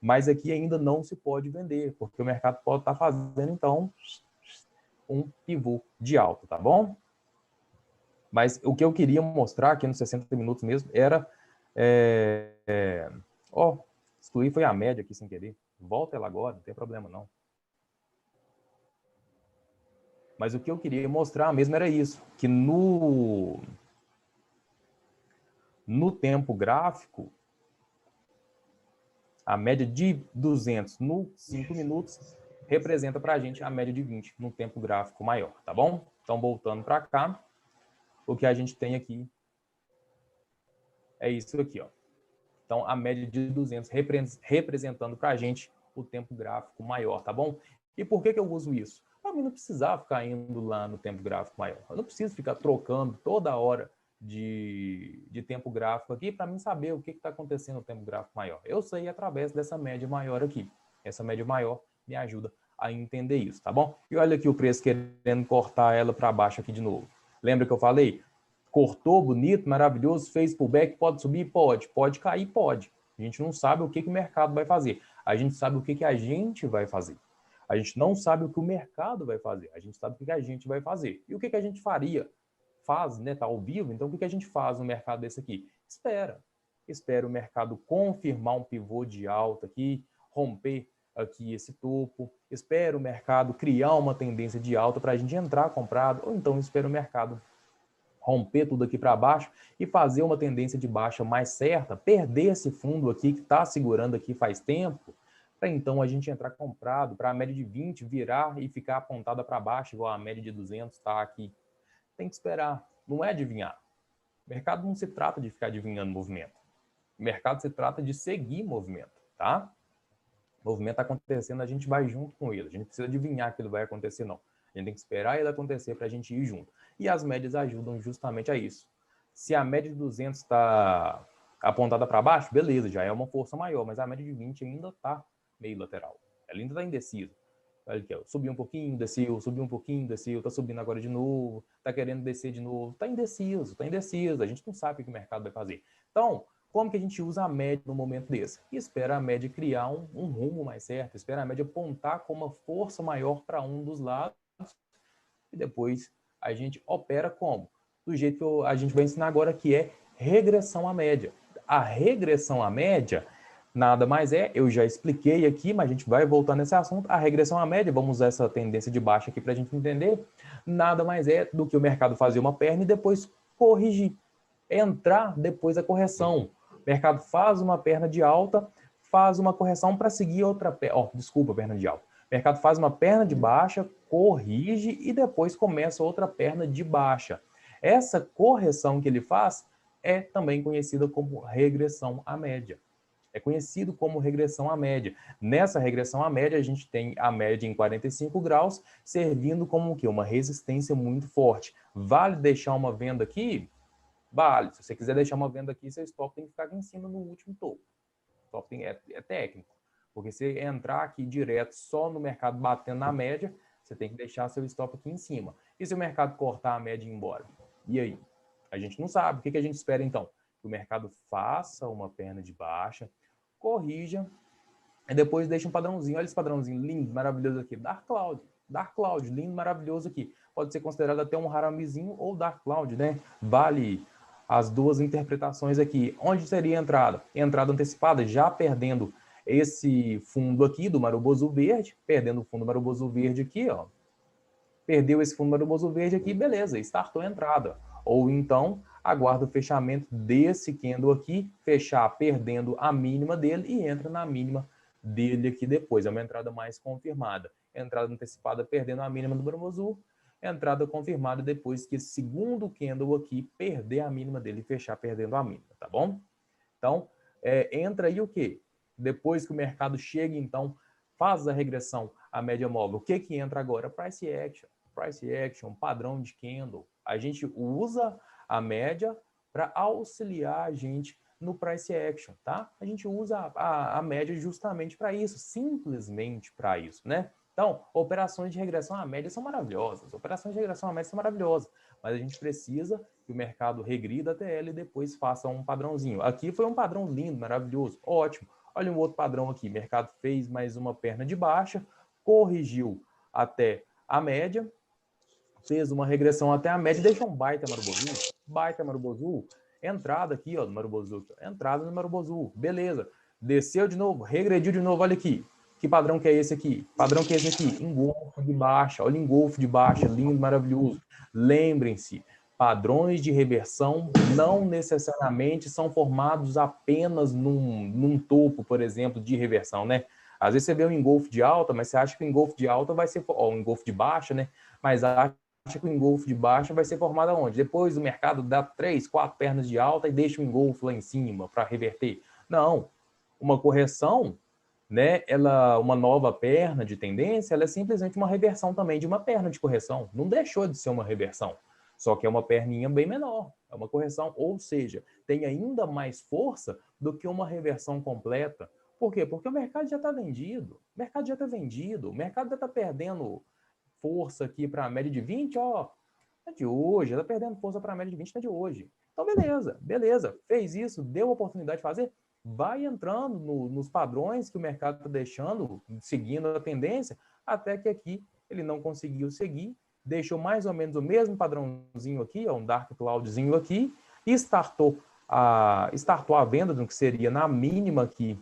Mas aqui ainda não se pode vender, porque o mercado pode estar fazendo, então, um pivô de alta, tá bom? Mas o que eu queria mostrar aqui nos 60 minutos mesmo era... excluir foi a média aqui sem querer. Volta ela agora, não tem problema não. Mas o que eu queria mostrar mesmo era isso, que no tempo gráfico, a média de 200 nos 5 minutos representa para a gente a média de 20 no tempo gráfico maior, tá bom? Então, voltando para cá, o que a gente tem aqui é isso aqui, ó. Então, a média de 200 representando para a gente o tempo gráfico maior, tá bom? E por que eu uso isso? Para mim não precisar ficar indo lá no tempo gráfico maior. Eu não preciso ficar trocando toda hora de tempo gráfico aqui para mim saber o que está acontecendo no tempo gráfico maior. Eu sei através dessa média maior aqui. Essa média maior me ajuda a entender isso, tá bom? E olha aqui o preço querendo cortar ela para baixo aqui de novo. Lembra que eu falei? Cortou, bonito, maravilhoso, fez pullback, pode subir? Pode. Pode cair? Pode. A gente não sabe o que o mercado vai fazer. A gente sabe o que a gente vai fazer. A gente não sabe o que o mercado vai fazer. A gente sabe o que a gente vai fazer. E o que a gente faria? Faz, né? Tá ao vivo. Então, o que a gente faz no mercado desse aqui? Espera. Espera o mercado confirmar um pivô de alta aqui, romper aqui esse topo. Espera o mercado criar uma tendência de alta para a gente entrar comprado. Ou então espera o mercado romper tudo aqui para baixo e fazer uma tendência de baixa mais certa, perder esse fundo aqui que está segurando aqui faz tempo, para então a gente entrar comprado, para a média de 20 virar e ficar apontada para baixo, igual a média de 200 está aqui. Tem que esperar, não é adivinhar. O mercado não se trata de ficar adivinhando movimento. O mercado se trata de seguir movimento, tá? O movimento está acontecendo, a gente vai junto com ele. A gente não precisa adivinhar que ele vai acontecer, não. A gente tem que esperar ele acontecer para a gente ir junto. E as médias ajudam justamente a isso. Se a média de 200 está apontada para baixo, beleza, já é uma força maior, mas a média de 20 ainda está meio lateral. Ela ainda está indecisa. Olha aqui, ó, subiu um pouquinho, desceu, subiu um pouquinho, desceu, está subindo agora de novo, está querendo descer de novo, está indeciso, está indeciso. A gente não sabe o que o mercado vai fazer. Então, como que a gente usa a média no momento desse? E espera a média criar um rumo mais certo, espera a média apontar com uma força maior para um dos lados e depois a gente opera como? Do jeito que a gente vai ensinar agora, que é regressão à média. A regressão à média nada mais é, eu já expliquei aqui, mas a gente vai voltar nesse assunto, a regressão à média, vamos usar essa tendência de baixa aqui para a gente entender, nada mais é do que o mercado fazer uma perna e depois corrigir, entrar depois da correção. O mercado faz uma perna de alta, faz uma correção para seguir outra perna, perna de alta. O mercado faz uma perna de baixa, corrige e depois começa outra perna de baixa. Essa correção que ele faz é também conhecida como regressão à média. É conhecido como regressão à média. Nessa regressão à média, a gente tem a média em 45 graus, servindo como o quê? Uma resistência muito forte. Vale deixar uma venda aqui? Vale. Se você quiser deixar uma venda aqui, seu stop tem que ficar aqui em cima no último topo. Stop é técnico. Porque se entrar aqui direto só no mercado batendo na média, você tem que deixar seu stop aqui em cima. E se o mercado cortar a média e ir embora? E aí? A gente não sabe. O que a gente espera então? Que o mercado faça uma perna de baixa, corrija e depois deixa um padrãozinho. Olha esse padrãozinho lindo, maravilhoso aqui. Dark Cloud, lindo, maravilhoso aqui. Pode ser considerado até um Haramizinho ou Dark Cloud, né? Vale as duas interpretações aqui. Onde seria a entrada? Entrada antecipada, já perdendo esse fundo aqui do Marubozu verde, perdendo o fundo Marubozu verde aqui, ó. Perdeu esse fundo Marubozu verde aqui, beleza, startou a entrada. Ou então, aguarda o fechamento desse candle aqui, fechar perdendo a mínima dele e entra na mínima dele aqui depois. É uma entrada mais confirmada. Entrada antecipada perdendo a mínima do Marubozu, entrada confirmada depois que esse segundo candle aqui perder a mínima dele e fechar perdendo a mínima, tá bom? Então, entra aí o quê? Depois que o mercado chega, então, faz a regressão à média móvel. O que entra agora? Price action. Price action, padrão de candle. A gente usa a média para auxiliar a gente no price action, tá? A gente usa a média justamente para isso, simplesmente para isso, né? Então, operações de regressão à média são maravilhosas, operações de regressão à média são maravilhosas, mas a gente precisa que o mercado regrida até ela e depois faça um padrãozinho. Aqui foi um padrão lindo, maravilhoso, ótimo. Olha um outro padrão aqui, o mercado fez mais uma perna de baixa, corrigiu até a média, fez uma regressão até a média, deixa um baita Marubozu, entrada aqui, ó, do Marubozu, entrada no Marubozu, beleza, desceu de novo, regrediu de novo, olha aqui, que padrão que é esse aqui? Padrão que é esse aqui? Engolfo de baixa, olha engolfo de baixa, lindo, maravilhoso. Lembrem-se, padrões de reversão não necessariamente são formados apenas num topo, por exemplo, de reversão, né? Às vezes você vê um engolfo de alta, mas você acha que o engolfo de alta vai ser, ó, um engolfo de baixa, né? Mas acha que o engolfo de baixa vai ser formado aonde? Depois o mercado dá 3, 4 pernas de alta e deixa o engolfo lá em cima para reverter. Não, uma correção, né, uma nova perna de tendência, ela é simplesmente uma reversão também de uma perna de correção. Não deixou de ser uma reversão, só que é uma perninha bem menor. É uma correção, ou seja, tem ainda mais força do que uma reversão completa. Por quê? Porque o mercado já está vendido. O mercado já está vendido. O mercado já está perdendo força aqui para a média de 20, ó, é de hoje, está perdendo força para a média de 20, é de hoje. Então, beleza, fez isso, deu a oportunidade de fazer, vai entrando nos padrões que o mercado está deixando, seguindo a tendência, até que aqui ele não conseguiu seguir, deixou mais ou menos o mesmo padrãozinho aqui, ó, um Dark Cloudzinho aqui, e startou a venda do que seria na mínima aqui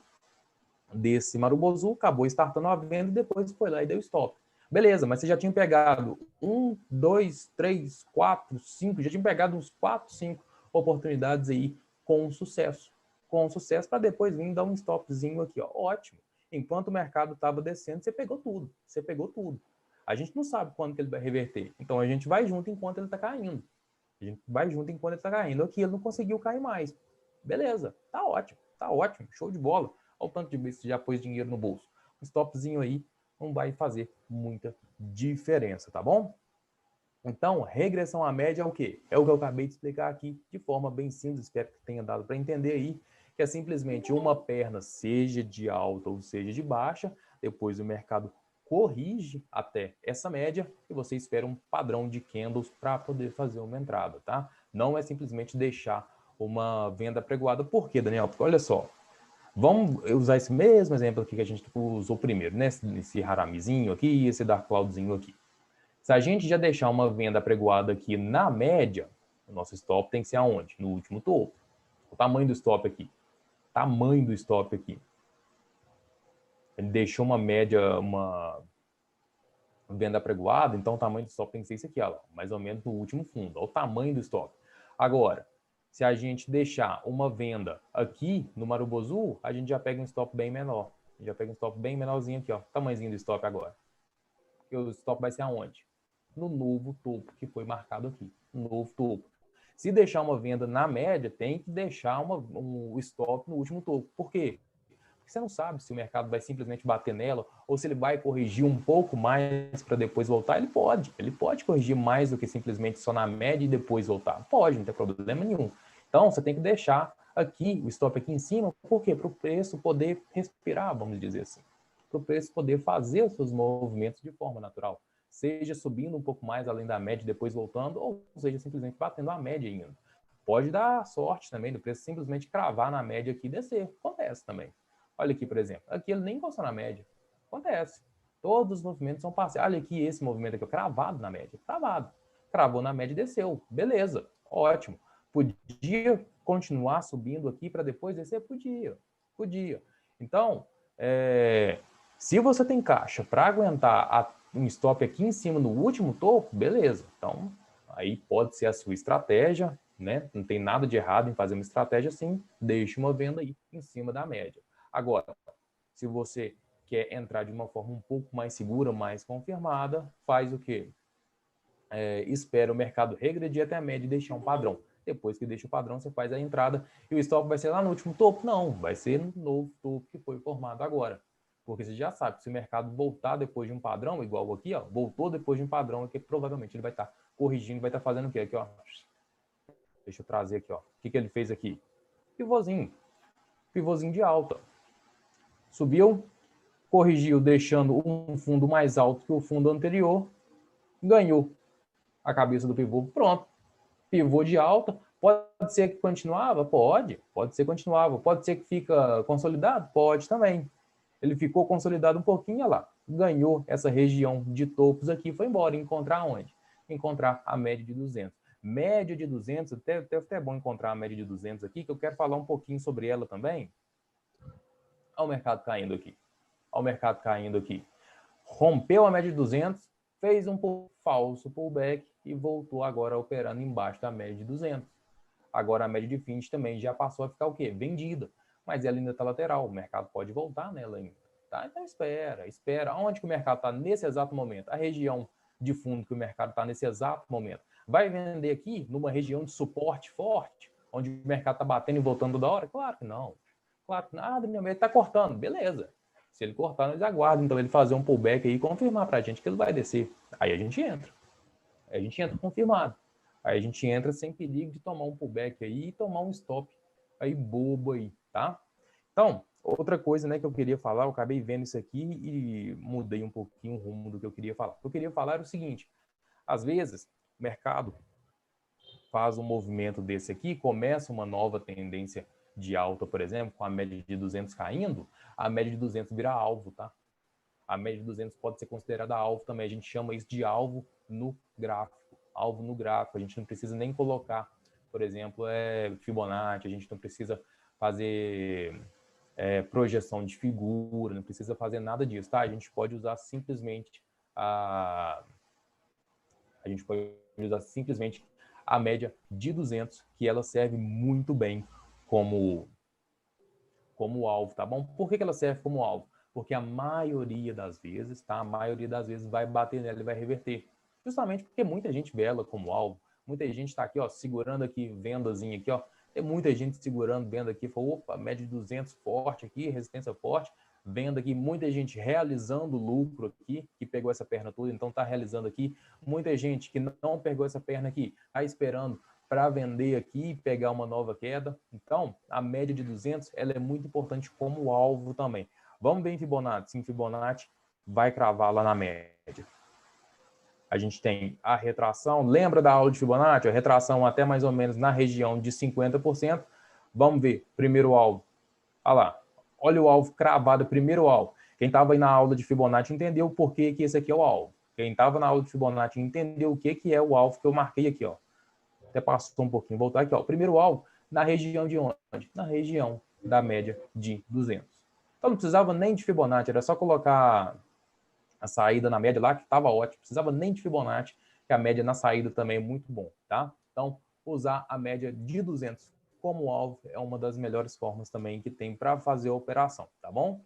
desse Marubozu, acabou startando a venda e depois foi lá e deu stop. Beleza, mas você já tinha pegado 1, 2, 3, 4, 5, já tinha pegado uns 4, 5 oportunidades aí com sucesso. Com sucesso para depois vir dar um stopzinho aqui, ó. Ótimo. Enquanto o mercado estava descendo, você pegou tudo. Você pegou tudo. A gente não sabe quando que ele vai reverter. Então a gente vai junto enquanto ele está caindo. A gente vai junto enquanto ele está caindo. Aqui ele não conseguiu cair mais. Beleza, tá ótimo, show de bola. Olha o tanto de vezes que já pôs dinheiro no bolso. Um stopzinho aí não vai fazer muita diferença, tá bom? Então, regressão à média é o quê? É o que eu acabei de explicar aqui de forma bem simples, espero que tenha dado para entender aí, que é simplesmente uma perna, seja de alta ou seja de baixa, depois o mercado corrige até essa média e você espera um padrão de candles para poder fazer uma entrada, tá? Não é simplesmente deixar uma venda pregoada. Por quê, Daniel? Porque olha só, vamos usar esse mesmo exemplo aqui que a gente usou primeiro, né? Esse Haramizinho aqui e esse Dark Cloudzinho aqui. Se a gente já deixar uma venda pregoada aqui na média, o nosso stop tem que ser aonde? No último topo. O tamanho do stop aqui. ele deixou uma média, uma venda apregoada, então o tamanho do stop tem que ser esse aqui, ó, mais ou menos no último fundo. Olha o tamanho do stop. Agora, se a gente deixar uma venda aqui no Marubozu, a gente já pega um stop bem menor. A gente já pega um stop bem menorzinho aqui, ó. Tamanhozinho do stop agora. E o stop vai ser aonde? No novo topo que foi marcado aqui. No novo topo. Se deixar uma venda na média, tem que deixar um stop no último topo. Por quê? Porque você não sabe se o mercado vai simplesmente bater nela ou se ele vai corrigir um pouco mais para depois voltar. Ele pode corrigir mais do que simplesmente só na média e depois voltar. Pode, não tem problema nenhum. Então, você tem que deixar aqui, o stop aqui em cima, por quê? Para o preço poder respirar, vamos dizer assim. Para o preço poder fazer os seus movimentos de forma natural. Seja subindo um pouco mais além da média e depois voltando, ou seja, simplesmente batendo a média ainda. Pode dar sorte também do preço simplesmente cravar na média aqui e descer. Acontece também. Olha aqui, por exemplo. Aqui ele nem encostou na média. Acontece. Todos os movimentos são parciais. Olha aqui esse movimento aqui, cravado na média. Cravado. Cravou na média e desceu. Beleza. Ótimo. Podia continuar subindo aqui para depois descer? Podia. Então, se você tem caixa para aguentar um stop aqui em cima no último topo, beleza. Então, aí pode ser a sua estratégia, né? Não tem nada de errado em fazer uma estratégia assim. Deixe uma venda aí em cima da média. Agora, se você quer entrar de uma forma um pouco mais segura, mais confirmada, faz o quê? Espera o mercado regredir até a média e deixar um padrão. Depois que deixa o padrão, você faz a entrada e o stop vai ser lá no último topo? Não, vai ser no novo topo que foi formado agora. Porque você já sabe que se o mercado voltar depois de um padrão, igual aqui, ó, voltou depois de um padrão, aqui, provavelmente ele vai estar corrigindo, vai estar fazendo o quê? Aqui, ó. Deixa eu trazer aqui, ó. O que ele fez aqui? Pivôzinho de alta. Subiu, corrigiu, deixando um fundo mais alto que o fundo anterior, ganhou a cabeça do pivô. Pronto. Pivô de alta. Pode ser que continuava? Pode ser que continuava. Pode ser que fica consolidado? Pode também. Ele ficou consolidado um pouquinho, olha lá. Ganhou essa região de topos aqui, foi embora. Encontrar onde? Encontrar a média de 200. Média de 200, até é bom encontrar a média de 200 aqui, que eu quero falar um pouquinho sobre ela também. Olha o mercado caindo aqui. Rompeu a média de 200, fez um falso pullback e voltou agora operando embaixo da média de 200. Agora a média de 20 também já passou a ficar o quê? Vendida. Mas ela ainda está lateral, o mercado pode voltar nela ainda. Tá? Então espera. Onde que o mercado está nesse exato momento? A região de fundo que o mercado está nesse exato momento. Vai vender aqui numa região de suporte forte, onde o mercado está batendo e voltando toda hora? Claro que não. Ele está cortando, beleza. Se ele cortar, nós aguardamos. Então ele fazer um pullback aí e confirmar para a gente que ele vai descer. Aí a gente entra. Confirmado. Aí a gente entra sem perigo de tomar um pullback aí e tomar um stop aí bobo aí, tá? Então, outra coisa, né, que eu queria falar, eu acabei vendo isso aqui e mudei um pouquinho o rumo do que eu queria falar. O que eu queria falar era o seguinte: às vezes o mercado faz um movimento desse aqui, começa uma nova tendência de alta, por exemplo, com a média de 200 caindo, a média de 200 vira alvo, tá? A média de 200 pode ser considerada alvo também. A gente chama isso de alvo no gráfico. Alvo no gráfico. A gente não precisa nem colocar, por exemplo, Fibonacci. A gente não precisa fazer projeção de figura. Não precisa fazer nada disso, tá? A gente pode usar simplesmente a média de 200, que ela serve muito bem como alvo, tá bom? Por que ela serve como alvo? Porque a maioria das vezes, tá? A maioria das vezes vai bater nela e vai reverter. Justamente porque muita gente vê ela como alvo. Muita gente está aqui, ó, segurando aqui, vendazinha aqui, ó. Tem muita gente segurando venda aqui. Falou, opa, média de 200 forte aqui, resistência forte. Venda aqui, muita gente realizando lucro aqui, que pegou essa perna toda, então está realizando aqui. Muita gente que não pegou essa perna aqui, está esperando para vender aqui e pegar uma nova queda. Então, a média de 200 ela é muito importante como alvo também. Vamos ver em Fibonacci. Sim, Fibonacci vai cravar lá na média. A gente tem a retração. Lembra da aula de Fibonacci? A retração até mais ou menos na região de 50%. Vamos ver. Primeiro alvo. Olha lá. Olha o alvo cravado, primeiro alvo. Quem estava aí na aula de Fibonacci entendeu por que esse aqui é o alvo. Quem estava na aula de Fibonacci entendeu o que é o alvo que eu marquei aqui, ó. Até passou um pouquinho, voltar aqui, ó. O primeiro alvo na região de onde? Na região da média de 200. Então não precisava nem de Fibonacci, era só colocar a saída na média lá, que estava ótimo. Não precisava nem de Fibonacci, que a média na saída também é muito bom, tá? Então, usar a média de 200 como alvo é uma das melhores formas também que tem para fazer a operação, tá bom?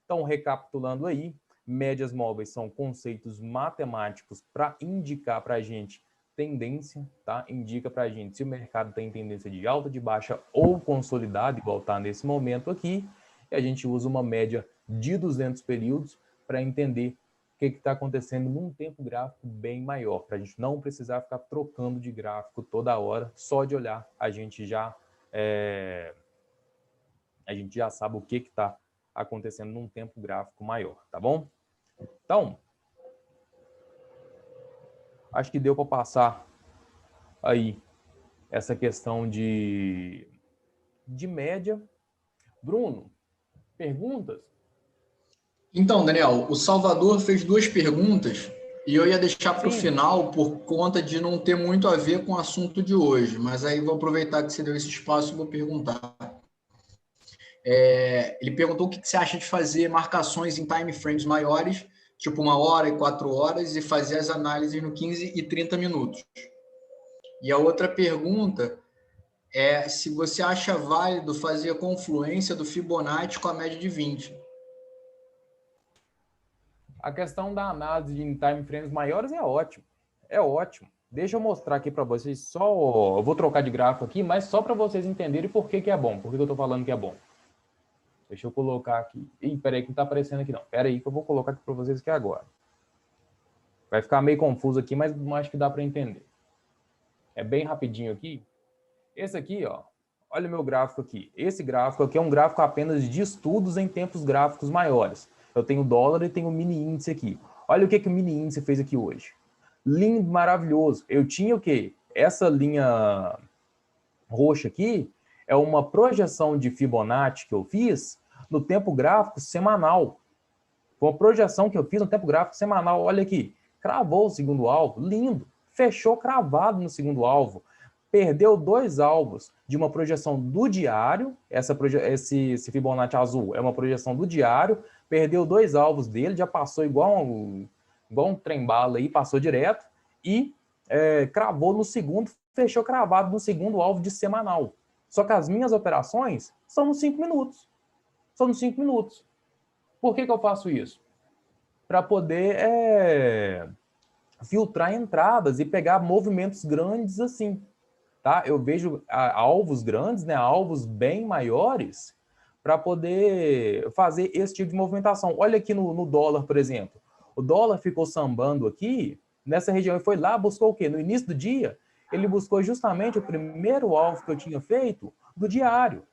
Então, recapitulando aí, médias móveis são conceitos matemáticos para indicar para a gente tendência, tá? Indica para a gente se o mercado tem tendência de alta, de baixa ou consolidado, igual está nesse momento aqui, e a gente usa uma média de 200 períodos para entender o que está acontecendo num tempo gráfico bem maior, para a gente não precisar ficar trocando de gráfico toda hora, só de olhar a gente já sabe o que está acontecendo num tempo gráfico maior, tá bom? Então, acho que deu para passar aí essa questão de média. Bruno, perguntas? Então, Daniel, o Salvador fez 2 perguntas e eu ia deixar para o Sim. final por conta de não ter muito a ver com o assunto de hoje, mas aí vou aproveitar que você deu esse espaço e vou perguntar. Ele perguntou o que você acha de fazer marcações em time frames maiores, tipo 1 hora e 4 horas, e fazer as análises no 15 e 30 minutos. E a outra pergunta é se você acha válido fazer a confluência do Fibonacci com a média de 20. A questão da análise em time frames maiores é ótimo. É ótimo. Deixa eu mostrar aqui para vocês só... Eu vou trocar de gráfico aqui, mas só para vocês entenderem por que é bom. Por que eu estou falando que é bom. Deixa eu colocar aqui. Ih, peraí que não está aparecendo aqui não. Peraí que eu vou colocar aqui para vocês aqui agora. Vai ficar meio confuso aqui, mas acho que dá para entender. É bem rapidinho aqui. Esse aqui, ó. Olha o meu gráfico aqui. Esse gráfico aqui é um gráfico apenas de estudos em tempos gráficos maiores. Eu tenho dólar e tenho o mini índice aqui. Olha o que o mini índice fez aqui hoje. Lindo, maravilhoso. Eu tinha o quê? Essa linha roxa aqui é uma projeção de Fibonacci que eu fiz no tempo gráfico semanal. Foi uma projeção que eu fiz no tempo gráfico semanal. Olha aqui. Cravou o segundo alvo. Lindo. Fechou cravado no segundo alvo. Perdeu 2 alvos de uma projeção do diário, esse Fibonacci azul é uma projeção do diário, perdeu 2 alvos dele, já passou igual um trem-bala aí, passou direto, e cravou no segundo, fechou cravado no segundo alvo de semanal. Só que as minhas operações são nos 5 minutos. São nos 5 minutos. Por que eu faço isso? Para poder filtrar entradas e pegar movimentos grandes assim. Tá? Eu vejo alvos grandes, né, alvos bem maiores, para poder fazer esse tipo de movimentação. Olha aqui no dólar, por exemplo. O dólar ficou sambando aqui, nessa região, e foi lá, buscou o quê? No início do dia, ele buscou justamente o primeiro alvo que eu tinha feito do diário.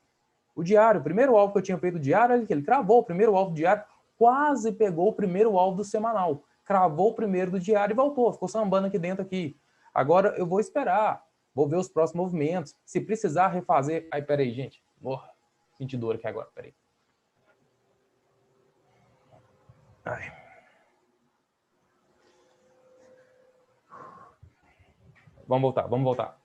O diário, o primeiro alvo que eu tinha feito do diário, olha que ele cravou o primeiro alvo do diário, quase pegou o primeiro alvo do semanal. Cravou o primeiro do diário e voltou, ficou sambando aqui dentro aqui. Agora eu vou esperar. Vou ver os próximos movimentos. Se precisar refazer... Ai, peraí, gente. Senti dor aqui agora, peraí. Ai. Vamos voltar.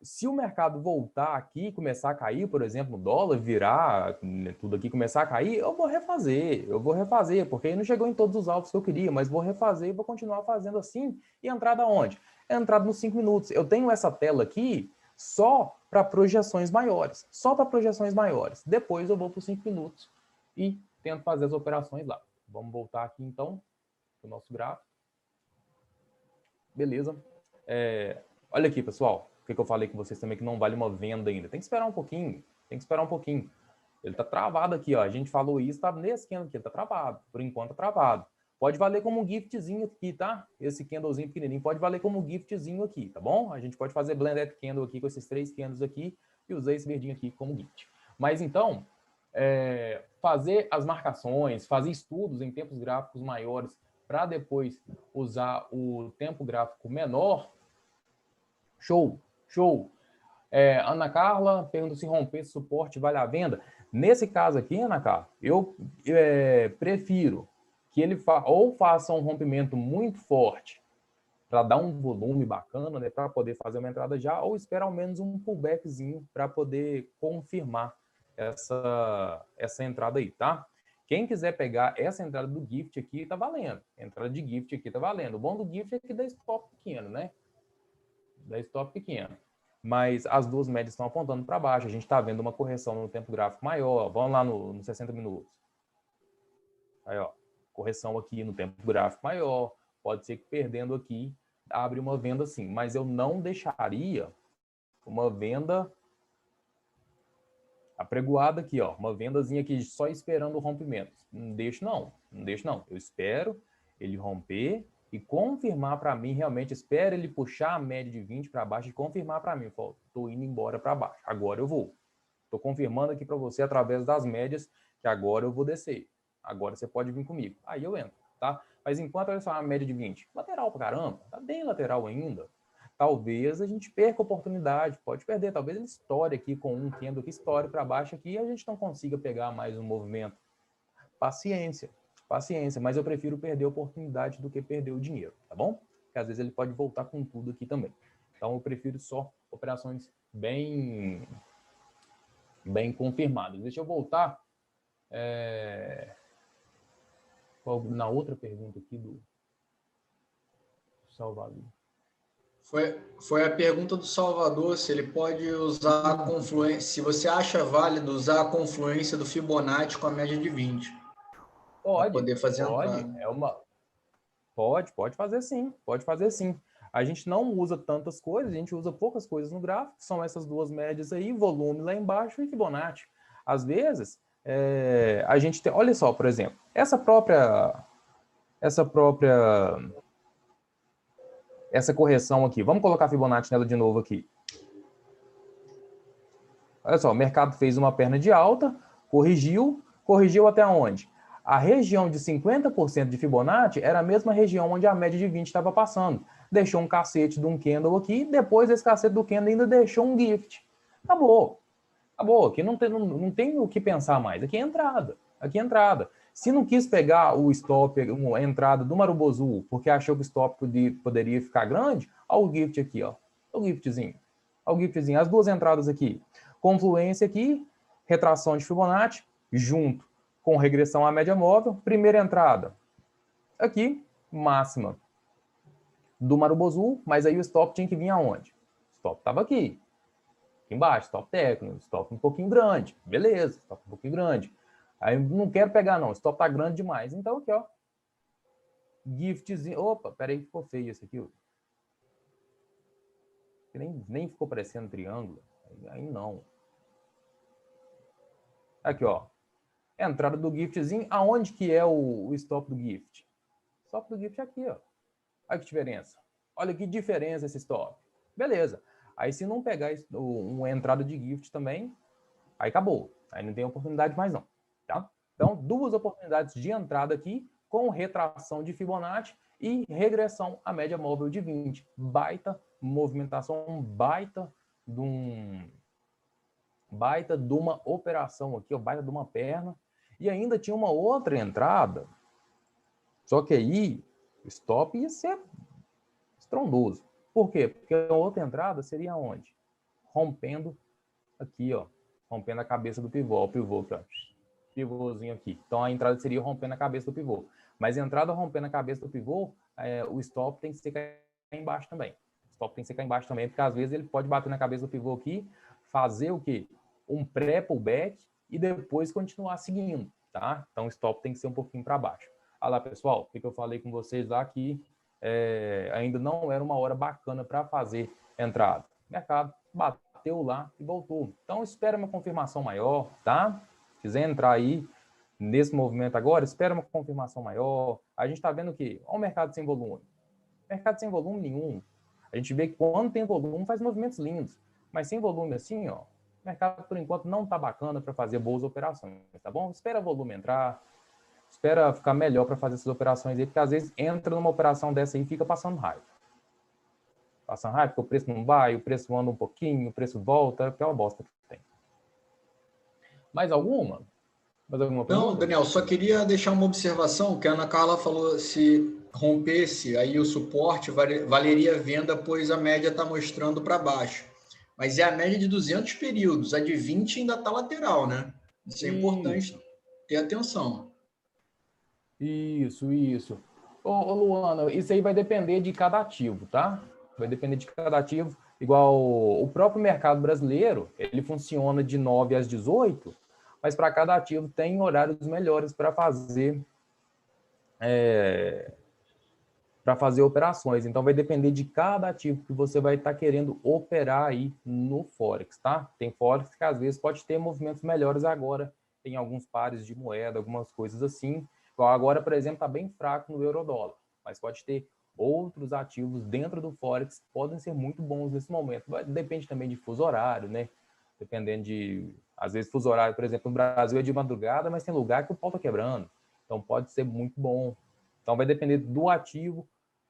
Se o mercado voltar aqui e começar a cair, por exemplo, o dólar virar, tudo aqui começar a cair, eu vou refazer, porque aí não chegou em todos os alvos que eu queria, mas vou refazer e vou continuar fazendo assim. E entrada onde? Entrada nos 5 minutos. Eu tenho essa tela aqui só para projeções maiores. Depois eu vou para os 5 minutos e tento fazer as operações lá. Vamos voltar aqui então para o nosso gráfico. Beleza. Olha aqui, pessoal. O que eu falei com vocês também que não vale uma venda ainda. Tem que esperar um pouquinho. Ele está travado aqui, ó. A gente falou isso, tá nesse candle aqui, ele está travado. Por enquanto tá travado. Pode valer como um giftzinho aqui, tá? Esse candlezinho pequenininho pode valer como um giftzinho aqui, tá bom? A gente pode fazer blended candle aqui com esses 3 candles aqui e usar esse verdinho aqui como gift. Mas então, fazer as marcações, fazer estudos em tempos gráficos maiores para depois usar o tempo gráfico menor. Show. Ana Carla pergunta se romper esse suporte vale a venda. Nesse caso aqui, Ana Carla, eu prefiro que ele ou faça um rompimento muito forte para dar um volume bacana, né, para poder fazer uma entrada já, ou espera ao menos um pullbackzinho para poder confirmar essa entrada aí, tá? Quem quiser pegar essa entrada do gift aqui, tá valendo. A entrada de gift aqui tá valendo. O bom do gift é que dá stop pequeno, né? Dá stop pequeno. Mas as duas médias estão apontando para baixo. A gente está vendo uma correção no tempo gráfico maior. Vamos lá no 60 minutos. Aí, ó. Correção aqui no tempo gráfico maior. Pode ser que perdendo aqui, abre uma venda assim. Mas eu não deixaria uma venda apregoada aqui, ó. Uma vendazinha aqui só esperando o rompimento. Não deixo, não. Não deixo, não. Eu espero ele romper e confirmar para mim, realmente, espero ele puxar a média de 20 para baixo e confirmar para mim. Estou indo embora para baixo. Agora eu vou. Estou confirmando aqui para você, através das médias, que agora eu vou descer. Agora você pode vir comigo. Aí eu entro, tá? Mas enquanto, olha só, a média de 20. Lateral para caramba. Tá bem lateral ainda. Talvez a gente perca a oportunidade, pode perder. Talvez ele estoure aqui com um candle que estoure para baixo aqui e a gente não consiga pegar mais um movimento. Paciência, paciência. Mas eu prefiro perder a oportunidade do que perder o dinheiro, tá bom? Porque às vezes ele pode voltar com tudo aqui também. Então eu prefiro só operações bem confirmadas. Deixa eu voltar na outra pergunta aqui do Salvador. Foi a pergunta do Salvador, se ele pode usar a confluência, se você acha válido usar a confluência do Fibonacci com a média de 20. Pode, poder fazer pode fazer sim, pode fazer sim. A gente não usa tantas coisas, a gente usa poucas coisas no gráfico, são essas duas médias aí, volume lá embaixo e Fibonacci. Às vezes, a gente tem, olha só, por exemplo, essa correção aqui, vamos colocar a Fibonacci nela de novo aqui. Olha só, o mercado fez uma perna de alta, corrigiu até onde? A região de 50% de Fibonacci era a mesma região onde a média de 20 estava passando. Deixou um cacete de um candle aqui, depois esse cacete do candle ainda deixou um gift. Acabou. Aqui não tem o que pensar mais. Aqui é entrada. Se não quis pegar o stop, a entrada do Marubozu, porque achou que o stop poderia ficar grande, olha o gift aqui, ó. O giftzinho. As duas entradas aqui. Confluência aqui, retração de Fibonacci, junto com regressão à média móvel. Primeira entrada. Aqui, máxima do Marubozu, mas aí o stop tinha que vir aonde? O stop estava aqui embaixo, stop técnico, stop um pouquinho grande. Beleza, stop um pouquinho grande. Aí não quero pegar, não. O stop tá grande demais. Então, aqui, ó. Giftzinho. Opa, peraí, ficou feio esse aqui. Nem ficou parecendo triângulo. Aí não. Aqui, ó. Entrada do giftzinho. Aonde que é o stop do gift? O stop do gift é aqui, ó. Olha que diferença. Olha que diferença esse stop. Beleza. Aí se não pegar uma entrada de gift também, aí acabou. Aí não tem oportunidade mais não. Tá? Então, duas oportunidades de entrada aqui, com retração de Fibonacci e regressão à média móvel de 20. Baita movimentação, baita de uma operação aqui, ó, baita de uma perna. E ainda tinha uma outra entrada, só que aí o stop ia ser estrondoso. Por quê? Porque a outra entrada seria onde? Rompendo aqui, ó. Rompendo a cabeça do pivô. O pivô aqui, ó. Pivôzinho aqui. Então, a entrada seria rompendo a cabeça do pivô. Mas a entrada rompendo a cabeça do pivô, o stop tem que ser cá embaixo também. O stop tem que ser cá embaixo também, porque às vezes ele pode bater na cabeça do pivô aqui, fazer o quê? Um pré-pullback e depois continuar seguindo, tá? Então, o stop tem que ser um pouquinho para baixo. Olha lá, pessoal, o que eu falei com vocês lá que ainda não era uma hora bacana para fazer entrada. O mercado bateu lá e voltou. Então, espera uma confirmação maior, tá? Se quiser entrar aí nesse movimento agora, espera uma confirmação maior. A gente está vendo o quê? Olha o mercado sem volume. Mercado sem volume nenhum. A gente vê que quando tem volume faz movimentos lindos. Mas sem volume assim, ó, o mercado por enquanto não está bacana para fazer boas operações, tá bom? Espera o volume entrar. Espera ficar melhor para fazer essas operações aí, porque às vezes entra numa operação dessa aí e fica passando raiva. Passando raiva porque o preço não vai, o preço anda um pouquinho, o preço volta, que é uma bosta que tem. Mais alguma? Mais alguma pergunta? Não, Daniel, só queria deixar uma observação, que a Ana Carla falou, se rompesse aí o suporte, valeria a venda, pois a média está mostrando para baixo. Mas é a média de 200 períodos. A de 20 ainda está lateral, né? Isso é importante ter atenção. Isso. Ô, Luana, isso aí vai depender de cada ativo, tá? Vai depender de cada ativo. Igual o próprio mercado brasileiro, ele funciona de 9 às 18, mas para cada ativo tem horários melhores para fazer operações. Então, vai depender de cada ativo que você vai estar querendo operar aí no Forex, tá? Tem Forex que às vezes pode ter movimentos melhores agora, tem alguns pares de moeda, algumas coisas assim. Igual agora, por exemplo, está bem fraco no euro-dólar, mas pode ter outros ativos dentro do Forex que podem ser muito bons nesse momento. Depende também de fuso horário, né? Dependendo de... Às vezes, fuso horário, por exemplo, no Brasil é de madrugada, mas tem lugar que o pau está quebrando. Então, pode ser muito bom. Então, vai depender do ativo,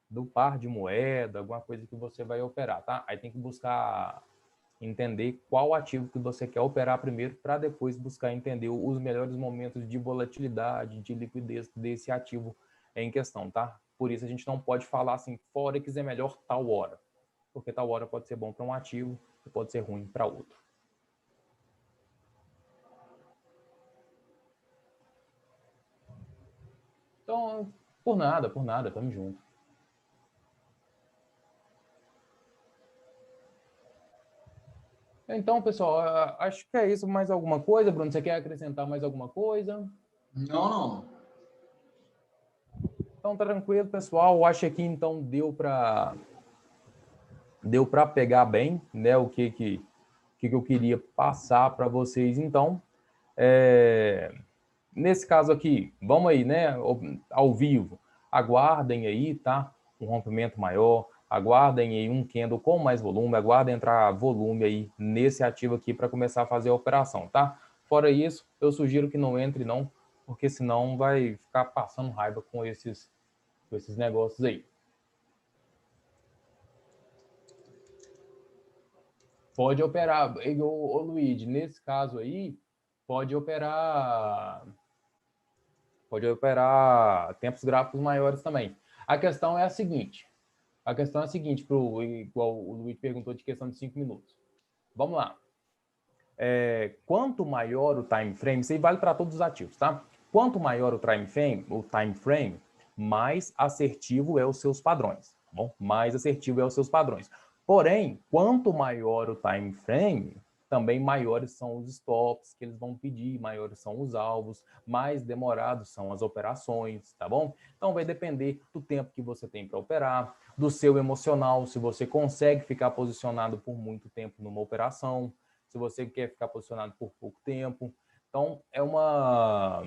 do par de moeda, alguma coisa que você vai operar, tá? Aí tem que buscar entender qual ativo que você quer operar primeiro, para depois buscar entender os melhores momentos de volatilidade, de liquidez desse ativo em questão, tá? Por isso a gente não pode falar assim, Forex é melhor tal hora, porque tal hora pode ser bom para um ativo e pode ser ruim para outro. Então, por nada, tamo junto. Então, pessoal, acho que é isso. Mais alguma coisa, Bruno? Você quer acrescentar mais alguma coisa? Não. Então, tá tranquilo, pessoal. Acho que então deu para pegar bem, né, o que eu queria passar para vocês. Então, nesse caso aqui, vamos aí, né, ao vivo. Aguardem aí, tá? Um rompimento maior. Aguardem aí um candle com mais volume. Aguardem entrar volume aí nesse ativo aqui para começar a fazer a operação, tá? Fora isso, eu sugiro que não entre não, porque senão vai ficar passando raiva com esses negócios aí. Pode operar, ô Luigi, nesse caso aí, pode operar tempos gráficos maiores também. A questão é a seguinte, igual o Luigi perguntou de questão de 5 minutos. Vamos lá. Quanto maior o time frame, isso aí vale para todos os ativos, tá? Quanto maior o time frame, mais assertivo é os seus padrões, tá bom? Mais assertivo é os seus padrões. Porém, quanto maior o time frame, também maiores são os stops que eles vão pedir, maiores são os alvos, mais demorados são as operações, tá bom? Então vai depender do tempo que você tem para operar, do seu emocional, se você consegue ficar posicionado por muito tempo numa operação, se você quer ficar posicionado por pouco tempo. Então, é uma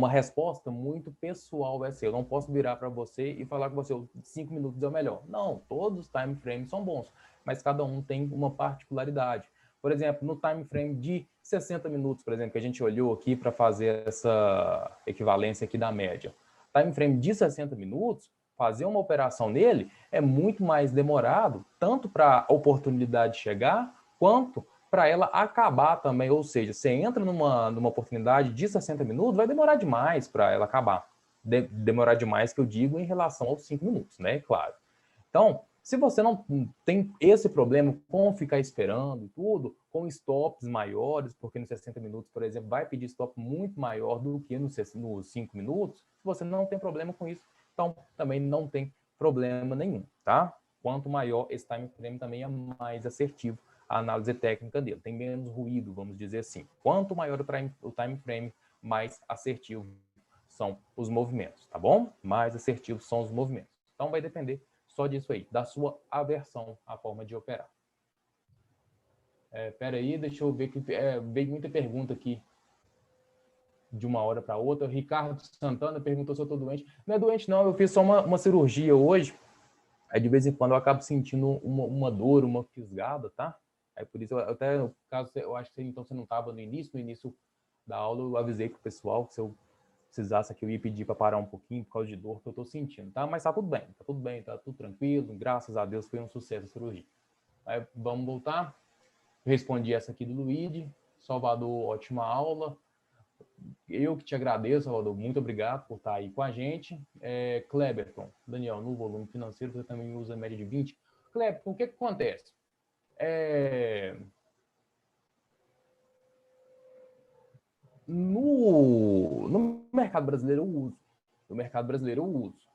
resposta muito pessoal essa. Eu não posso virar para você e falar com você 5 minutos é o melhor. Não, todos os time frames são bons, mas cada um tem uma particularidade. Por exemplo, no time frame de 60 minutos, por exemplo, que a gente olhou aqui para fazer essa equivalência aqui da média. Time frame de 60 minutos, fazer uma operação nele é muito mais demorado, tanto para a oportunidade chegar, quanto para ela acabar também. Ou seja, você entra numa oportunidade de 60 minutos, vai demorar demais para ela acabar. Demorar demais, que eu digo, em relação aos 5 minutos, né? Claro. Então, se você não tem esse problema com ficar esperando e tudo, com stops maiores, porque nos 60 minutos, por exemplo, vai pedir stop muito maior do que nos 5 minutos, se você não tem problema com isso, então também não tem problema nenhum, tá? Quanto maior esse time frame, também é mais assertivo a análise técnica dele, tem menos ruído, vamos dizer assim. Quanto maior o time frame, mais assertivo são os movimentos, tá bom? Mais assertivos são os movimentos. Então vai depender só disso aí, da sua aversão à forma de operar. Espera aí, deixa eu ver que veio muita pergunta aqui de uma hora para outra. O Ricardo Santana perguntou se eu estou doente. Não é doente não, eu fiz só uma cirurgia hoje. Aí de vez em quando eu acabo sentindo uma dor, uma fisgada, tá? Aí por isso, até no caso, eu acho que então você não estava no início da aula, eu avisei pro pessoal que se eu precisasse aqui, eu ia pedir para parar um pouquinho por causa de dor que eu estou sentindo, tá? Mas tá tudo bem, tá tudo tranquilo, graças a Deus foi um sucesso a cirurgia. Aí vamos voltar. Eu respondi essa aqui do Luigi. Salvador, ótima aula. Eu que te agradeço, Salvador, muito obrigado por estar aí com a gente. Cleberton, Daniel, no volume financeiro você também usa a média de 20. Cleberton, o que acontece? No mercado brasileiro eu uso. No mercado brasileiro eu uso.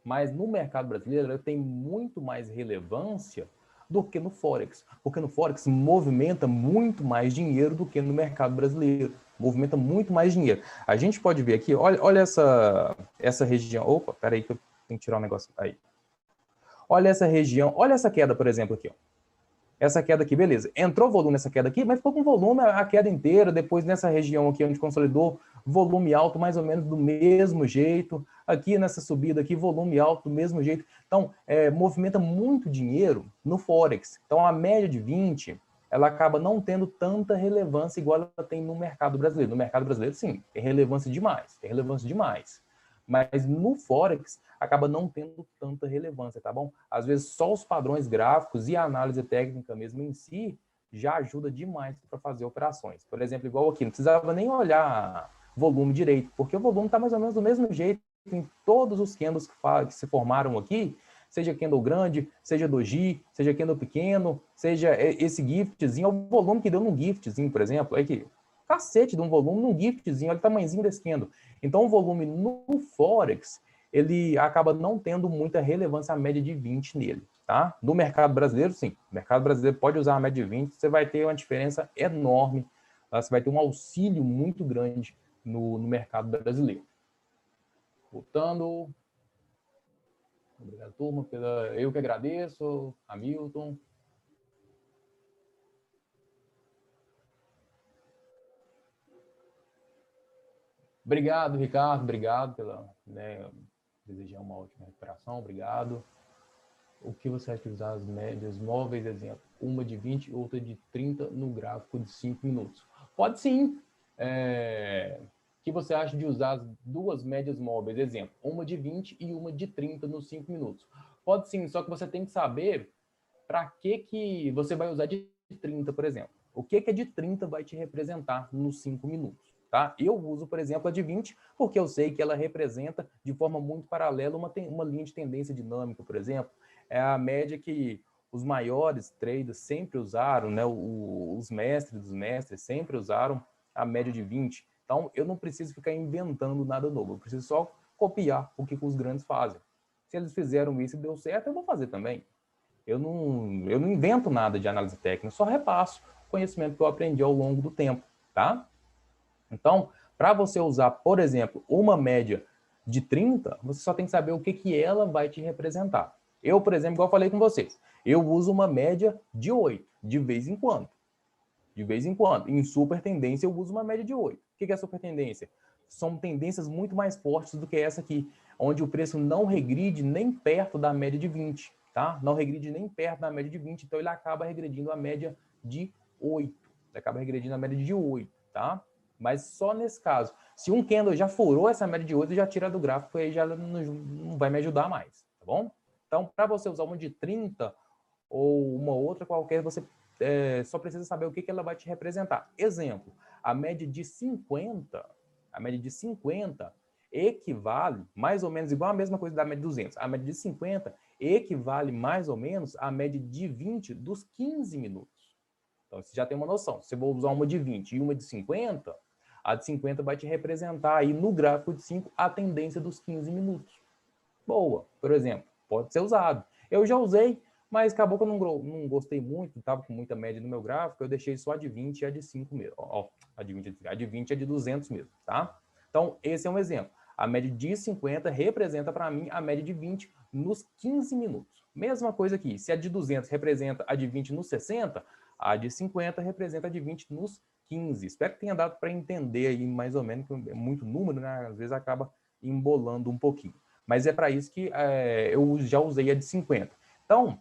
Mas no mercado brasileiro tem muito mais relevância do que no Forex. Porque no Forex movimenta muito mais dinheiro do que no mercado brasileiro. Movimenta muito mais dinheiro. A gente pode ver aqui, olha essa região. Opa, peraí que eu tenho que tirar um negócio. Aí. Olha essa região, olha essa queda, por exemplo, aqui. Ó. Essa queda aqui, beleza. Entrou volume nessa queda aqui, mas ficou com volume a queda inteira. Depois nessa região aqui onde consolidou, volume alto mais ou menos do mesmo jeito. Aqui nessa subida aqui, volume alto do mesmo jeito. Então, movimenta muito dinheiro no Forex. Então, a média de 20, ela acaba não tendo tanta relevância igual ela tem no mercado brasileiro. No mercado brasileiro, sim, tem relevância demais. Tem relevância demais. Mas no Forex acaba não tendo tanta relevância, tá bom? Às vezes só os padrões gráficos e a análise técnica mesmo em si já ajuda demais para fazer operações. Por exemplo, igual aqui, não precisava nem olhar volume direito, porque o volume está mais ou menos do mesmo jeito em todos os candles que se formaram aqui, seja candle grande, seja doji, seja candle pequeno, seja esse giftzinho, o volume que deu num giftzinho, por exemplo, é aqui, cacete de um volume num giftzinho, olha o tamanhozinho desse candle. Então, o volume no Forex, ele acaba não tendo muita relevância a média de 20 nele, tá? No mercado brasileiro, sim. No mercado brasileiro pode usar a média de 20, você vai ter uma diferença enorme, tá? Você vai ter um auxílio muito grande no mercado brasileiro. Voltando. Obrigado, turma. Eu que agradeço, Hamilton. Obrigado, Ricardo. Obrigado pela... desejar uma ótima recuperação. Obrigado. O que você acha de usar as médias móveis, exemplo? Uma de 20 e outra de 30 no gráfico de 5 minutos. Pode sim. O que você acha de usar as duas médias móveis, exemplo? Uma de 20 e uma de 30 nos 5 minutos. Pode sim, só que você tem que saber para que você vai usar de 30, por exemplo. O que é de 30 vai te representar nos 5 minutos. Tá? Eu uso, por exemplo, a de 20, porque eu sei que ela representa de forma muito paralela uma linha de tendência dinâmica, por exemplo. É a média que os maiores traders sempre usaram, né? Os mestres dos mestres sempre usaram a média de 20. Então, eu não preciso ficar inventando nada novo, eu preciso só copiar o que os grandes fazem. Se eles fizeram isso e deu certo, eu vou fazer também. Eu não invento nada de análise técnica, eu só repasso o conhecimento que eu aprendi ao longo do tempo, tá? Então, para você usar, por exemplo, uma média de 30, você só tem que saber o que ela vai te representar. Eu, por exemplo, igual eu falei com vocês, eu uso uma média de 8, de vez em quando. De vez em quando. Em super tendência, eu uso uma média de 8. O que é super tendência? São tendências muito mais fortes do que essa aqui, onde o preço não regride nem perto da média de 20, tá? Não regride nem perto da média de 20, então ele acaba regredindo a média de 8. Ele acaba regredindo a média de 8, tá? Mas só nesse caso. Se um candle já furou essa média de 8, já tira do gráfico e aí já não vai me ajudar mais, tá bom? Então, para você usar uma de 30 ou uma outra qualquer, você só precisa saber o que ela vai te representar. Exemplo, a média de 50 equivale mais ou menos igual a mesma coisa da média de 200. A média de 50 equivale mais ou menos à média de 20 dos 15 minutos. Então, você já tem uma noção. Se eu vou usar uma de 20 e uma de 50, a de 50 vai te representar aí no gráfico de 5 a tendência dos 15 minutos. Boa, por exemplo, pode ser usado. Eu já usei, mas acabou que eu não gostei muito, estava com muita média no meu gráfico, eu deixei só a de 20 e a de 5 mesmo. A de 20 e a de 200 mesmo, tá? Então, esse é um exemplo. A média de 50 representa para mim a média de 20 nos 15 minutos. Mesma coisa aqui, se a de 200 representa a de 20 nos 60, a de 50 representa a de 20 nos 15. Espero que tenha dado para entender aí mais ou menos, que é muito número, né? Às vezes acaba embolando um pouquinho. Mas é para isso que eu já usei a de 50. Então,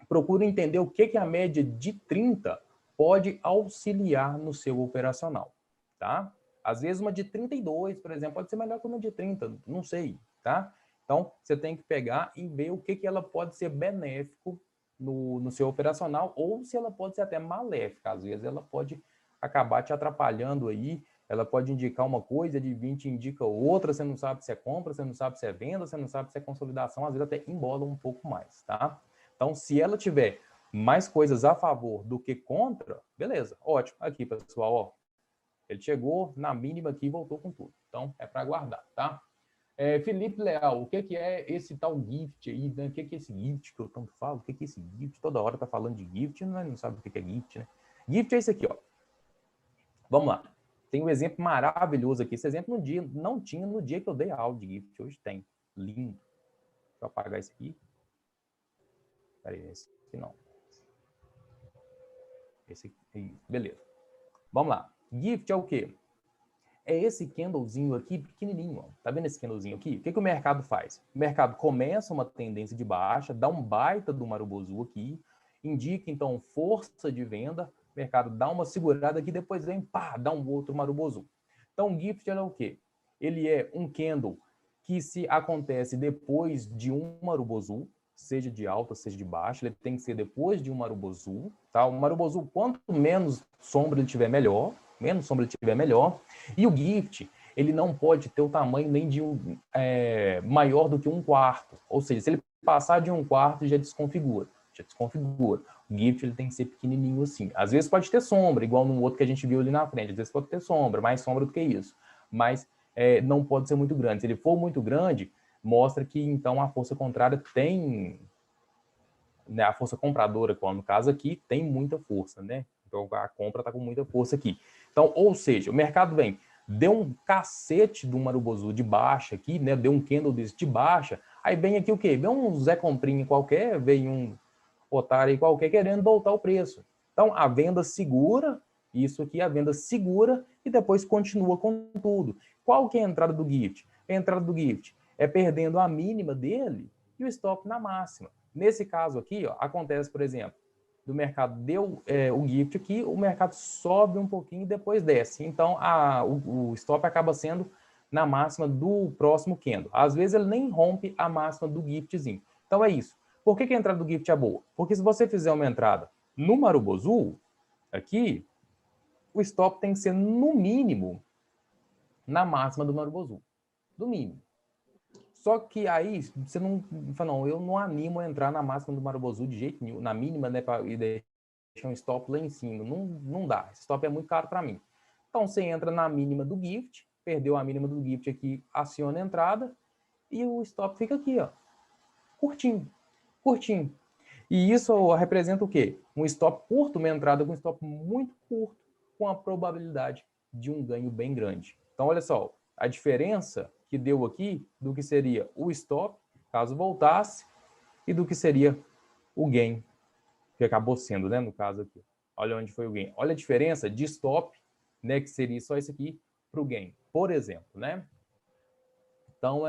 procure entender o que a média de 30 pode auxiliar no seu operacional, tá? Às vezes uma de 32, por exemplo, pode ser melhor que uma de 30, não sei, tá? Então, você tem que pegar e ver o que ela pode ser benéfico no seu operacional ou se ela pode ser até maléfica. Às vezes ela pode acabar te atrapalhando aí, ela pode indicar uma coisa, de 20 indica outra, você não sabe se é compra, você não sabe se é venda, você não sabe se é consolidação, às vezes até embola um pouco mais, tá? Então, se ela tiver mais coisas a favor do que contra, beleza, ótimo. Aqui, pessoal, ó, ele chegou na mínima aqui e voltou com tudo. Então, é para aguardar, tá? Felipe Leal, o que é esse tal gift aí? Né? O que é esse gift que eu tanto falo? O que é esse gift? Toda hora tá falando de gift, não sabe o que é gift, né? Gift é esse aqui, ó. Vamos lá. Tem um exemplo maravilhoso aqui. Esse exemplo não tinha no dia que eu dei a aula de gift. Hoje tem. Lindo. Deixa eu apagar esse aqui. Peraí, esse aqui não. Esse aqui, beleza. Vamos lá. Gift é o quê? É esse candlezinho aqui pequenininho. Ó. Tá vendo esse candlezinho aqui? O que o mercado faz? O mercado começa uma tendência de baixa, dá um baita do marubozu aqui, indica, então, força de venda, o mercado dá uma segurada aqui, depois vem, pá, dá um outro marubozu. Então, o gift é o quê? Ele é um candle que se acontece depois de um marubozu, seja de alta, seja de baixa, ele tem que ser depois de um marubozu, tá? O marubozu, quanto menos sombra ele tiver, melhor. Menos sombra ele tiver, melhor. E o gift, ele não pode ter o tamanho nem de maior do que 1/4. Ou seja, se ele passar de 1/4, já desconfigura. O gift ele tem que ser pequenininho assim. Às vezes pode ter sombra, igual no outro que a gente viu ali na frente. Às vezes pode ter sombra, mais sombra do que isso. Mas não pode ser muito grande. Se ele for muito grande, mostra que então a força contrária tem... Né, a força compradora, no caso aqui, tem muita força, né? Então a compra está com muita força aqui. Então, ou seja, o mercado vem, deu um cacete do marubozu de baixa aqui, né? Deu um candle desse de baixa, aí vem aqui o quê? Vem um Zé Comprinha qualquer, vem um otário aí qualquer querendo voltar o preço. Então a venda segura, isso aqui, a venda segura e depois continua com tudo. Qual que é a entrada do gift? A entrada do gift é perdendo a mínima dele e o stop na máxima. Nesse caso aqui, ó, acontece, por exemplo, do mercado deu o gift aqui, o mercado sobe um pouquinho e depois desce. Então, o stop acaba sendo na máxima do próximo candle. Às vezes, ele nem rompe a máxima do giftzinho. Então, é isso. Por que a entrada do gift é boa? Porque se você fizer uma entrada no marubozu, aqui, o stop tem que ser, no mínimo, na máxima do marubozu. No mínimo. Só que aí você não fala, não, eu não animo a entrar na máxima do marubozu de jeito nenhum, na mínima, né, e deixar um stop lá em cima. Não dá. Esse stop é muito caro para mim. Então você entra na mínima do gift, perdeu a mínima do gift aqui, aciona a entrada e o stop fica aqui, ó. Curtinho. Curtinho. E isso representa o quê? Um stop curto, uma entrada com um stop muito curto, com a probabilidade de um ganho bem grande. Então, olha só, a diferença que deu aqui do que seria o stop, caso voltasse, e do que seria o gain, que acabou sendo, né, no caso aqui. Olha onde foi o gain. Olha a diferença de stop, né, que seria só isso aqui, para o gain, por exemplo, né? Então,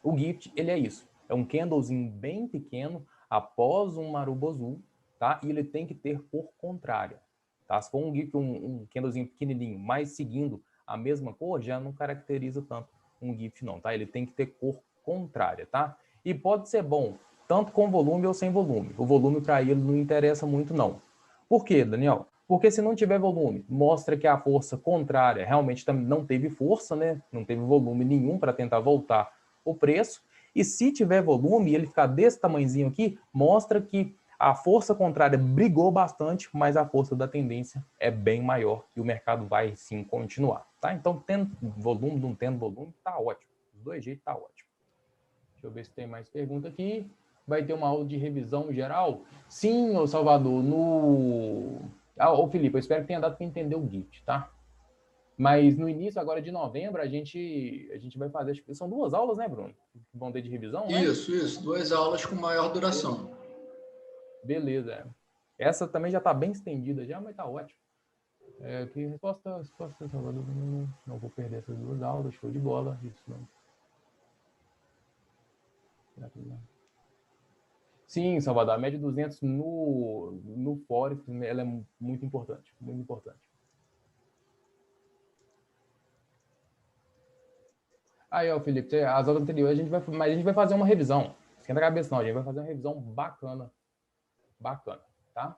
o gift, ele é isso. É um candlezinho bem pequeno após um marubozu, tá? E ele tem que ter cor contrária, tá? Se for um gift, um candlezinho pequenininho, mas seguindo a mesma cor, já não caracteriza tanto um gift não, tá? Ele tem que ter cor contrária, tá? E pode ser bom tanto com volume ou sem volume. O volume para ele não interessa muito não. Por quê, Daniel? Porque se não tiver volume, mostra que a força contrária realmente não teve força, né? Não teve volume nenhum para tentar voltar o preço, e se tiver volume e ele ficar desse tamanhozinho aqui, mostra que a força contrária brigou bastante, mas a força da tendência é bem maior e o mercado vai sim continuar, tá? Então, tendo volume, não tendo volume, tá ótimo. Dos dois jeitos tá ótimo. Deixa eu ver se tem mais pergunta aqui. Vai ter uma aula de revisão geral? Sim, ô Salvador, ô Felipe, eu espero que tenha dado para entender o GIFT, tá? Mas no início agora de novembro, a gente vai fazer, acho que são 2 aulas, né, Bruno? Vão ter de revisão, né? Isso. 2 aulas com maior duração. Beleza. Essa também já está bem estendida já, mas tá ótimo. Que resposta, Salvador, não vou perder essas 2 aulas, show de bola. Isso não. Sim, Salvador, a média de 200 no Forex, ela é muito importante, muito importante. Aí, ó, Felipe, as aulas anteriores mas a gente vai fazer uma revisão. Esquenta a cabeça não, a gente vai fazer uma revisão bacana. Bacana, tá?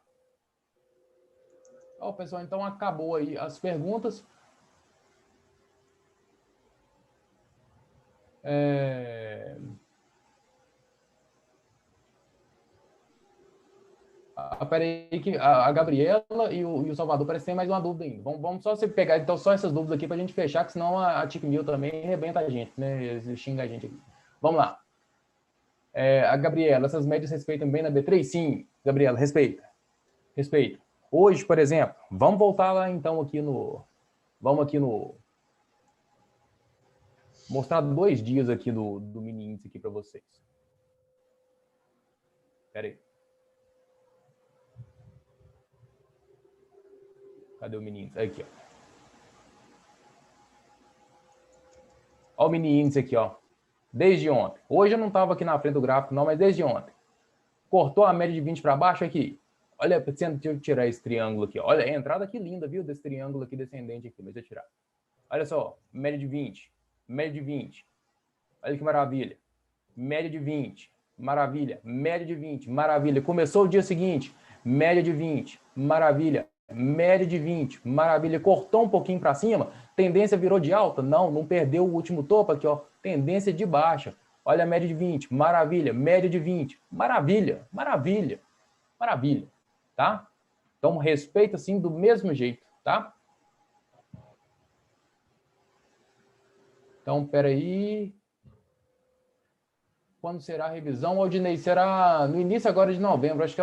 Ó, pessoal, então acabou aí as perguntas. Peraí, que a Gabriela e o Salvador parece ter mais uma dúvida ainda. Vamos só pegar então só essas dúvidas aqui para a gente fechar, que senão a Tic Mil também arrebenta a gente, né? Xinga a gente aqui. Vamos lá. A Gabriela, essas médias respeitam bem na B3? Sim, Gabriela, respeita. Respeita. Hoje, por exemplo, vamos voltar lá então aqui no... Vamos aqui no... Mostrar 2 dias aqui do mini índice aqui para vocês. Espera aí. Cadê o mini índice? Aqui, ó. Ó o mini índice aqui, ó. Desde ontem. Hoje eu não estava aqui na frente do gráfico, não, mas desde ontem. Cortou a média de 20 para baixo aqui. Olha, deixa eu tirar esse triângulo aqui. Ó. Olha, a entrada aqui linda, viu? Desse triângulo aqui descendente aqui. Mas deixa eu tirar. Olha só, média de 20. Média de 20. Olha que maravilha. Média de 20. Maravilha. Média de 20. Maravilha. Começou o dia seguinte. Média de 20. Maravilha. Média de 20. Maravilha. Cortou um pouquinho para cima. Tendência virou de alta? Não perdeu o último topo aqui, ó. Tendência de baixa. Olha a média de 20. Maravilha. Média de 20. Maravilha. Maravilha. Maravilha. Tá? Então, respeita assim do mesmo jeito, tá? Então, peraí. Quando será a revisão? Aldinei, será no início agora de novembro. Acho que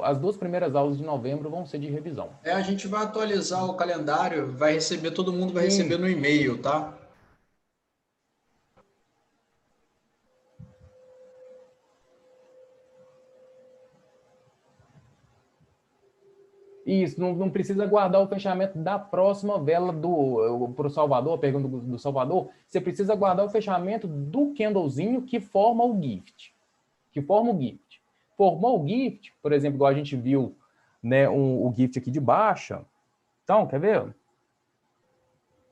as 2 primeiras aulas de novembro vão ser de revisão. A gente vai atualizar o calendário, vai receber, todo mundo vai receber no e-mail, tá? Isso, não precisa guardar o fechamento da próxima vela para o Salvador, a pergunta do Salvador. Você precisa guardar o fechamento do candlezinho que forma o gift. Que forma o gift. Formou o gift, por exemplo, igual a gente viu, né, o gift aqui de baixa. Então, quer ver?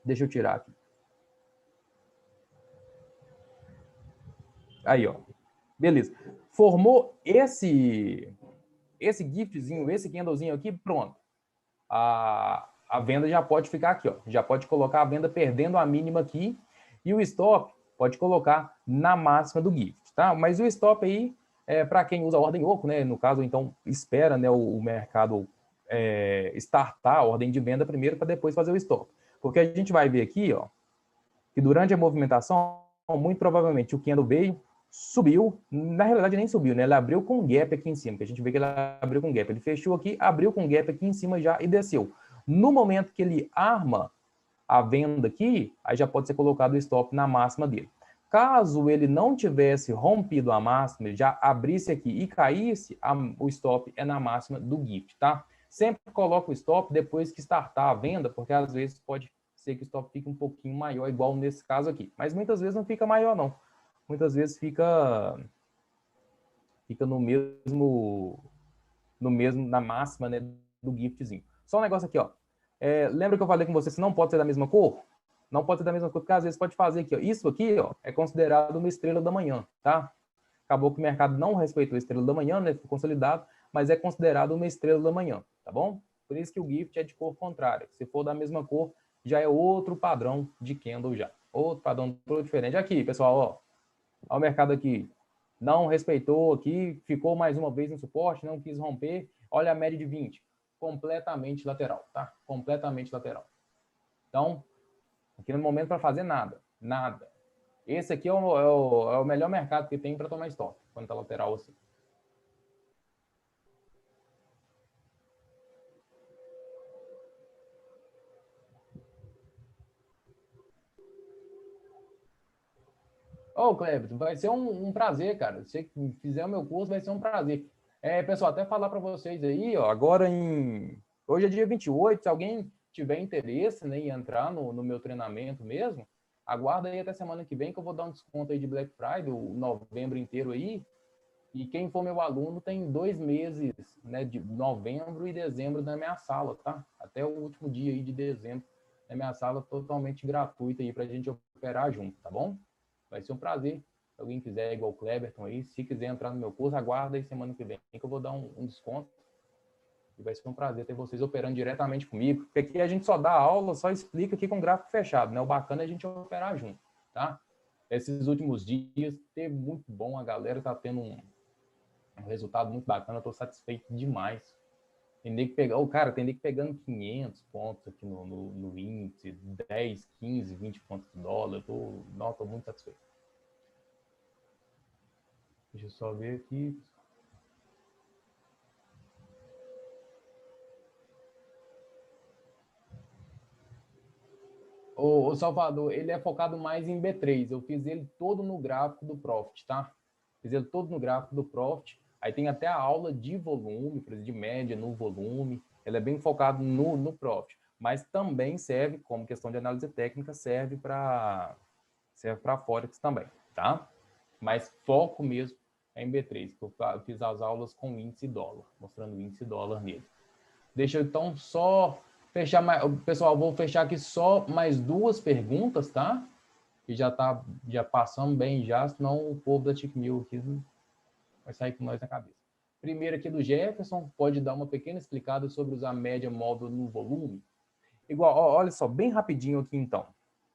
Deixa eu tirar aqui. Aí, ó. Beleza. Formou esse giftzinho, esse candlezinho aqui, pronto. A venda já pode ficar aqui, ó. Já pode colocar a venda perdendo a mínima aqui. E o stop pode colocar na máxima do gift, tá? Mas o stop aí, para quem usa a ordem oco, né? No caso, então, espera, né, o mercado startar a ordem de venda primeiro para depois fazer o stop. Porque a gente vai ver aqui, ó, que durante a movimentação, muito provavelmente o candle veio, subiu, na realidade nem subiu, né? Ele abriu com gap aqui em cima, que a gente vê que ele abriu com gap. Ele fechou aqui, abriu com gap aqui em cima já e desceu. No momento que ele arma a venda aqui, aí já pode ser colocado o stop na máxima dele. Caso ele não tivesse rompido a máxima, já abrisse aqui e caísse, o stop é na máxima do gift, tá? Sempre coloca o stop depois que startar a venda, porque às vezes pode ser que o stop fique um pouquinho maior, igual nesse caso aqui. Mas muitas vezes não fica maior, não. Muitas vezes fica no mesmo, na máxima, né, do giftzinho. Só um negócio aqui, ó. Lembra que eu falei com você se não pode ser da mesma cor? Não pode ser da mesma cor, porque às vezes pode fazer aqui, ó. Isso aqui, ó, é considerado uma estrela da manhã, tá? Acabou que o mercado não respeitou a estrela da manhã, né? Ficou consolidado, mas é considerado uma estrela da manhã, tá bom? Por isso que o gift é de cor contrária. Se for da mesma cor, já é outro padrão de candle já. Outro padrão todo diferente. Aqui, pessoal, ó. Olha o mercado aqui. Não respeitou aqui, ficou mais uma vez no suporte, não quis romper. Olha a média de 20. Completamente lateral, tá? Completamente lateral. Então, aqui no momento para fazer nada. Nada. Esse aqui é o melhor mercado que tem para tomar stop, quando tá lateral assim. Ô, Cleber, vai ser um prazer, cara. Se você fizer o meu curso, vai ser um prazer. Pessoal, até falar para vocês aí, ó, agora hoje é dia 28, se alguém tiver interesse, né, em entrar no meu treinamento mesmo, aguarda aí até semana que vem que eu vou dar um desconto aí de Black Friday, o novembro inteiro aí, e quem for meu aluno tem 2 meses, né, de novembro e dezembro na minha sala, tá? Até o último dia aí de dezembro na minha sala, totalmente gratuita aí pra gente operar junto, tá bom? Vai ser um prazer. Se alguém quiser, igual o Cleberton aí, se quiser entrar no meu curso, aguarda aí semana que vem que eu vou dar um desconto. E vai ser um prazer ter vocês operando diretamente comigo. Porque aqui a gente só dá aula, só explica aqui com gráfico fechado, né? O bacana é a gente operar junto, tá? Esses últimos dias teve muito bom, a galera tá tendo Um resultado muito bacana, eu estou satisfeito demais. Tem que pegar, tem que pegando 500 pontos aqui no índice, 10, 15, 20 pontos do dólar. Tô muito satisfeito. Deixa eu só ver aqui. O Salvador, ele é focado mais em B3. Eu fiz ele todo no gráfico do Profit, tá? Fiz ele todo no gráfico do Profit. Aí tem até a aula de volume, de média no volume. Ele é bem focado no Profit. Mas também serve, como questão de análise técnica, serve para Forex também, tá? Mas foco mesmo é em B3, que eu fiz as aulas com índice dólar, mostrando o índice dólar nele. Deixa eu então só fechar mais. Pessoal, vou fechar aqui só mais 2 perguntas, tá? Que já passamos bem já, senão o povo da TIC1000 aqui vai sair com nós na cabeça. Primeiro aqui do Jefferson, pode dar uma pequena explicada sobre usar média móvel no volume? Igual, olha só, bem rapidinho aqui então.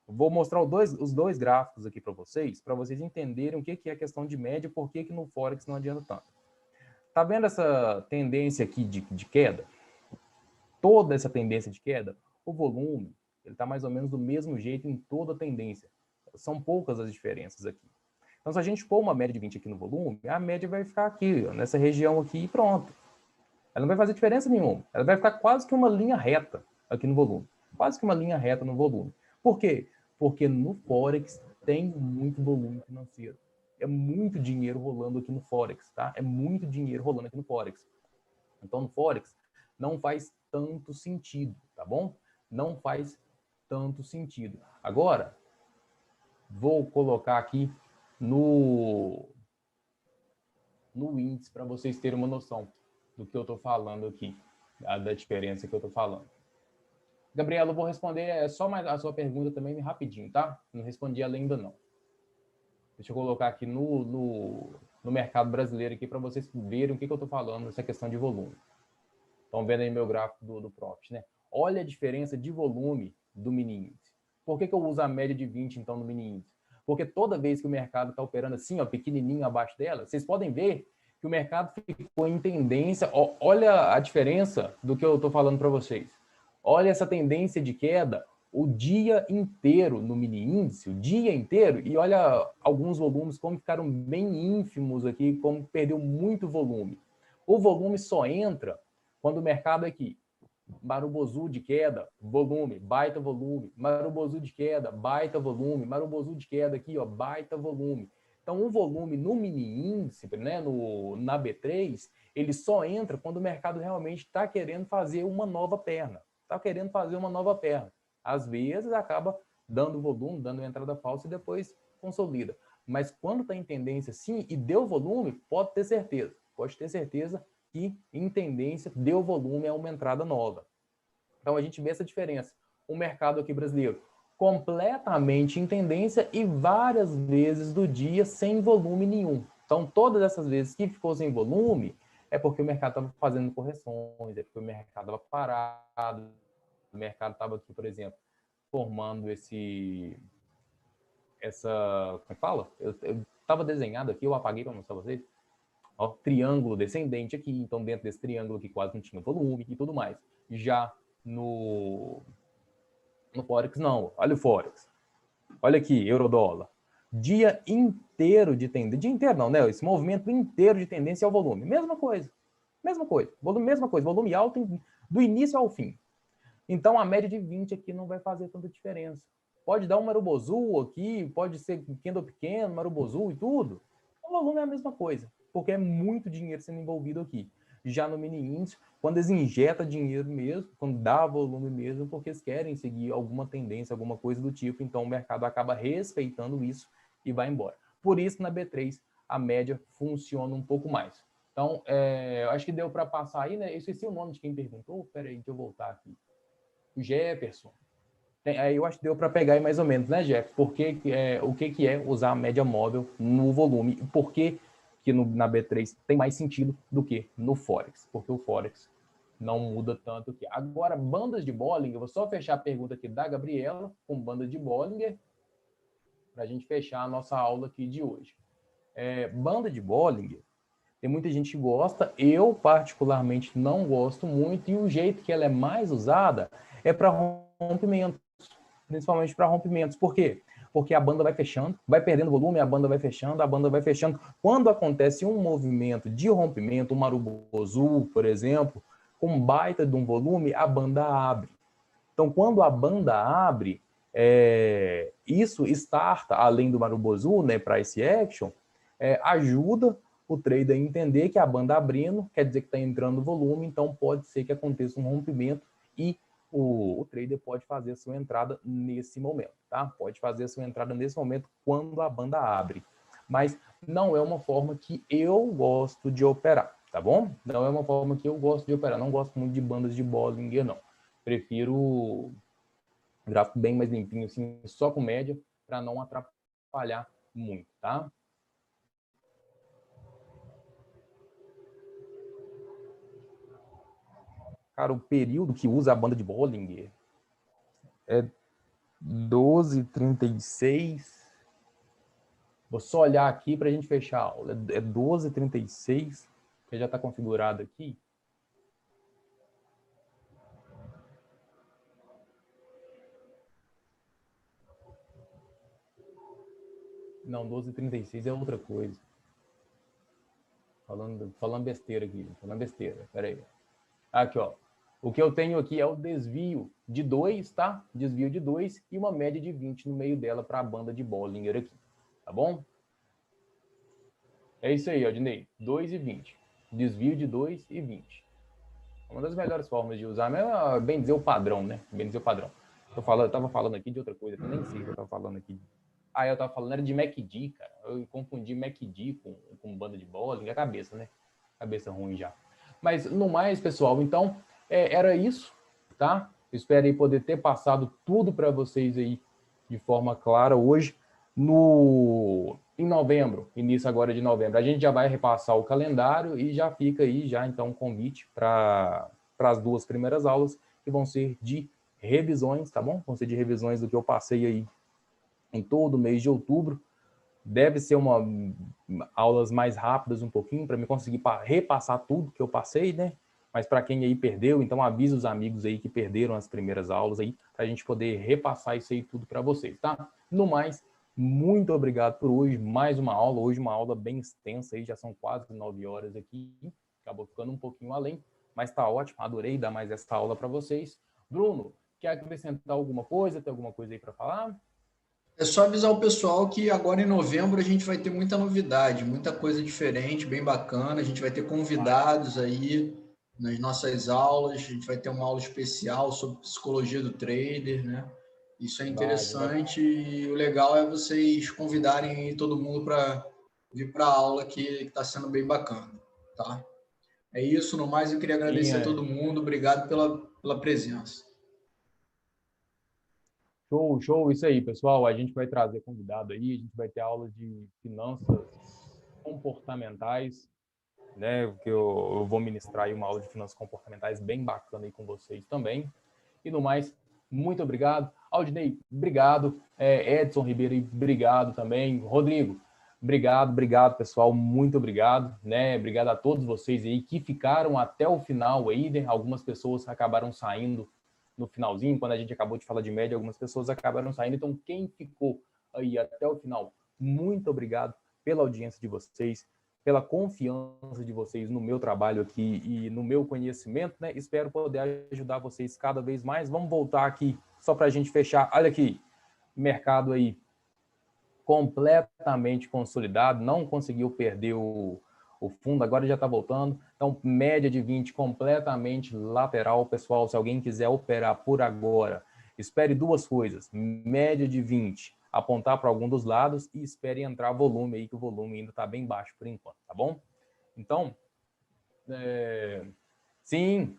Vou mostrar os dois gráficos aqui para vocês entenderem o que é a questão de média e por que no Forex não adianta tanto. Tá vendo essa tendência aqui de queda? Toda essa tendência de queda, o volume, ele está mais ou menos do mesmo jeito em toda a tendência. São poucas as diferenças aqui. Então, se a gente pôr uma média de 20 aqui no volume, a média vai ficar aqui, ó, nessa região aqui e pronto. Ela não vai fazer diferença nenhuma. Ela vai ficar quase que uma linha reta aqui no volume. Quase que uma linha reta no volume. Por quê? Porque no Forex tem muito volume financeiro. É muito dinheiro rolando aqui no Forex, tá? É muito dinheiro rolando aqui no Forex. Então, no Forex, não faz tanto sentido, tá bom? Não faz tanto sentido. Agora, vou colocar aqui no índice para vocês terem uma noção do que eu estou falando aqui, da diferença que eu estou falando. Gabriela, eu vou responder só mais a sua pergunta também rapidinho, tá? Não respondi ela ainda não. Deixa eu colocar aqui no mercado brasileiro aqui para vocês verem o que eu estou falando nessa questão de volume. Estão vendo aí meu gráfico do Profit, né? Olha a diferença de volume do mini índice. Por que eu uso a média de 20, então, no mini índice? Porque toda vez que o mercado está operando assim, ó, pequenininho abaixo dela, vocês podem ver que o mercado ficou em tendência. Ó, olha a diferença do que eu estou falando para vocês. Olha essa tendência de queda o dia inteiro no mini índice, o dia inteiro, e olha alguns volumes como ficaram bem ínfimos aqui, como perdeu muito volume. O volume só entra quando o mercado aqui, Marubozu de queda, volume, baita volume, Marubozu de queda, baita volume, Marubozu de queda aqui, ó, baita volume. Então, o volume no mini índice, né, na B3, ele só entra quando o mercado realmente está querendo fazer uma nova perna. Está querendo fazer uma nova perna. Às vezes, acaba dando volume, dando entrada falsa e depois consolida. Mas quando está em tendência sim e deu volume, pode ter certeza que em tendência deu volume a uma entrada nova. Então a gente vê essa diferença. O mercado aqui brasileiro completamente em tendência e várias vezes do dia sem volume nenhum. Então todas essas vezes que ficou sem volume é porque o mercado estava fazendo correções, é porque o mercado estava parado, o mercado estava aqui, por exemplo, formando como é que fala? Eu estava desenhado aqui, eu apaguei para mostrar para vocês. Ó, triângulo descendente aqui, então dentro desse triângulo aqui quase não tinha volume e tudo mais. Já no Forex não, olha o Forex. Olha aqui, euro-dólar. Dia inteiro de tendência, dia inteiro não, né? Esse movimento inteiro de tendência é o volume. Mesma coisa. Volume alto do início ao fim. Então a média de 20 aqui não vai fazer tanta diferença. Pode dar um Marubozu aqui, pode ser candle pequeno, Marubozu e tudo. O volume é a mesma coisa, porque é muito dinheiro sendo envolvido aqui. Já no mini índice, quando eles injetam dinheiro mesmo, quando dá volume mesmo, porque eles querem seguir alguma tendência, alguma coisa do tipo, então o mercado acaba respeitando isso e vai embora. Por isso, na B3, a média funciona um pouco mais. Então, eu acho que deu para passar aí, né? Eu esqueci o nome de quem perguntou. Peraí, deixa eu voltar aqui. O Jefferson. Eu acho que deu para pegar aí mais ou menos, né, Jeff? O que é usar a média móvel no volume? Por que na B3 tem mais sentido do que no Forex? Porque o Forex não muda tanto aqui. Agora, bandas de Bollinger, eu vou só fechar a pergunta aqui da Gabriela com banda de Bollinger para a gente fechar a nossa aula aqui de hoje. Banda de Bollinger, Tem muita gente que gosta, eu particularmente não gosto muito, e o jeito que ela é mais usada é para rompimentos, principalmente para rompimentos. Por quê? Porque a banda vai fechando, vai perdendo volume, a banda vai fechando, a banda vai fechando. Quando acontece um movimento de rompimento, um marubozu, por exemplo, com um baita de um volume, a banda abre. Então, quando a banda abre, isso starta, além do marubozu, né, price action, ajuda o trader a entender que a banda abrindo quer dizer que está entrando volume, então pode ser que aconteça um rompimento e o trader pode fazer a sua entrada nesse momento, tá? Pode fazer a sua entrada nesse momento quando a banda abre. Mas não é uma forma que eu gosto de operar, tá bom? Não é uma forma que eu gosto de operar. Não gosto muito de bandas de Bollinger, não. Prefiro gráfico bem mais limpinho, assim, só com média, para não atrapalhar muito, tá? Cara, o período que usa a banda de Bollinger é 12h36. Vou só olhar aqui para a gente fechar a aula. É 12h36, que já está configurado aqui. Não, 12h36 é outra coisa. Falando besteira aqui, falando besteira. Pera aí. Aqui, ó. O que eu tenho aqui é o desvio de 2, tá? Desvio de 2 e uma média de 20 no meio dela para a banda de Bollinger aqui. Tá bom? É isso aí, Aldinei. 2 e 20. Desvio de 2 e 20. Uma das melhores formas de usar, é bem dizer o padrão, né? Bem dizer o padrão. Eu tava falando aqui de outra coisa, eu nem sei o que eu tava falando aqui. Ah, eu tava falando era de MACD, cara. Eu confundi MACD com banda de Bollinger, a cabeça, né? Cabeça ruim já. Mas, no mais, pessoal, então, era isso, tá? Espero aí poder ter passado tudo para vocês aí de forma clara hoje. Em novembro, início agora de novembro, a gente já vai repassar o calendário e já fica aí, já então, um convite para as 2 primeiras aulas, que vão ser de revisões, tá bom? Vão ser de revisões do que eu passei aí em todo o mês de outubro. Deve ser aulas mais rápidas um pouquinho, para me conseguir repassar tudo que eu passei, né? Mas para quem aí perdeu, então avisa os amigos aí que perderam as primeiras aulas aí, para a gente poder repassar isso aí tudo para vocês, tá? No mais, muito obrigado por hoje, mais uma aula, hoje uma aula bem extensa aí, já são quase 9 horas aqui, acabou ficando um pouquinho além, mas tá ótimo, adorei dar mais essa aula para vocês. Bruno, quer acrescentar alguma coisa? Tem alguma coisa aí para falar? É só avisar o pessoal que agora em novembro a gente vai ter muita novidade, muita coisa diferente, bem bacana. A gente vai ter convidados aí nas nossas aulas. A gente vai ter uma aula especial sobre psicologia do trader, né? Isso é interessante e o legal é vocês convidarem todo mundo para vir para a aula que está sendo bem bacana, tá? É isso, no mais eu queria agradecer a todo mundo, obrigado pela presença. Show, show, isso aí, pessoal. A gente vai trazer convidado aí, a gente vai ter aula de finanças comportamentais, né? Que eu vou ministrar aí uma aula de finanças comportamentais bem bacana aí com vocês também. E no mais, muito obrigado. Aldinei, obrigado. Edson Ribeiro, obrigado também. Rodrigo, obrigado, pessoal. Muito obrigado, né? Obrigado a todos vocês aí que ficaram até o final aí, né? Algumas pessoas acabaram saindo no finalzinho, quando a gente acabou de falar de média, algumas pessoas acabaram saindo. Então, quem ficou aí até o final, muito obrigado pela audiência de vocês, pela confiança de vocês no meu trabalho aqui e no meu conhecimento, né? Espero poder ajudar vocês cada vez mais. Vamos voltar aqui, só para a gente fechar. Olha aqui, mercado aí completamente consolidado, não conseguiu perder o fundo, agora já está voltando. Então, média de 20 completamente lateral, pessoal. Se alguém quiser operar por agora, espere 2 coisas: média de 20, apontar para algum dos lados e espere entrar volume aí, que o volume ainda está bem baixo por enquanto, tá bom? Então, sim.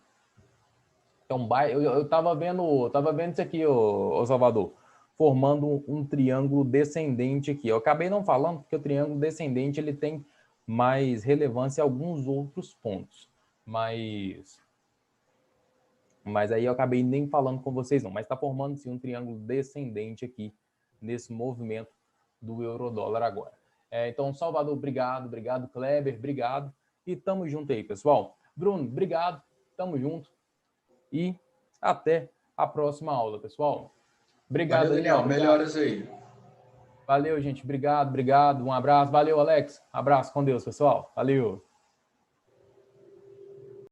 Então, eu estava vendo isso aqui, ô Salvador, formando um triângulo descendente aqui. Eu acabei não falando porque o triângulo descendente ele tem mais relevância em alguns outros pontos, mas aí eu acabei nem falando com vocês não, mas está formando sim um triângulo descendente aqui nesse movimento do euro-dólar agora. Então, Salvador, obrigado, Kleber, obrigado. E tamo junto aí, pessoal. Bruno, obrigado. Tamo junto. E até a próxima aula, pessoal. Obrigado, Valeu, Daniel. obrigado. Melhoras aí. Valeu, gente. Obrigado. Um abraço. Valeu, Alex. Abraço com Deus, pessoal. Valeu.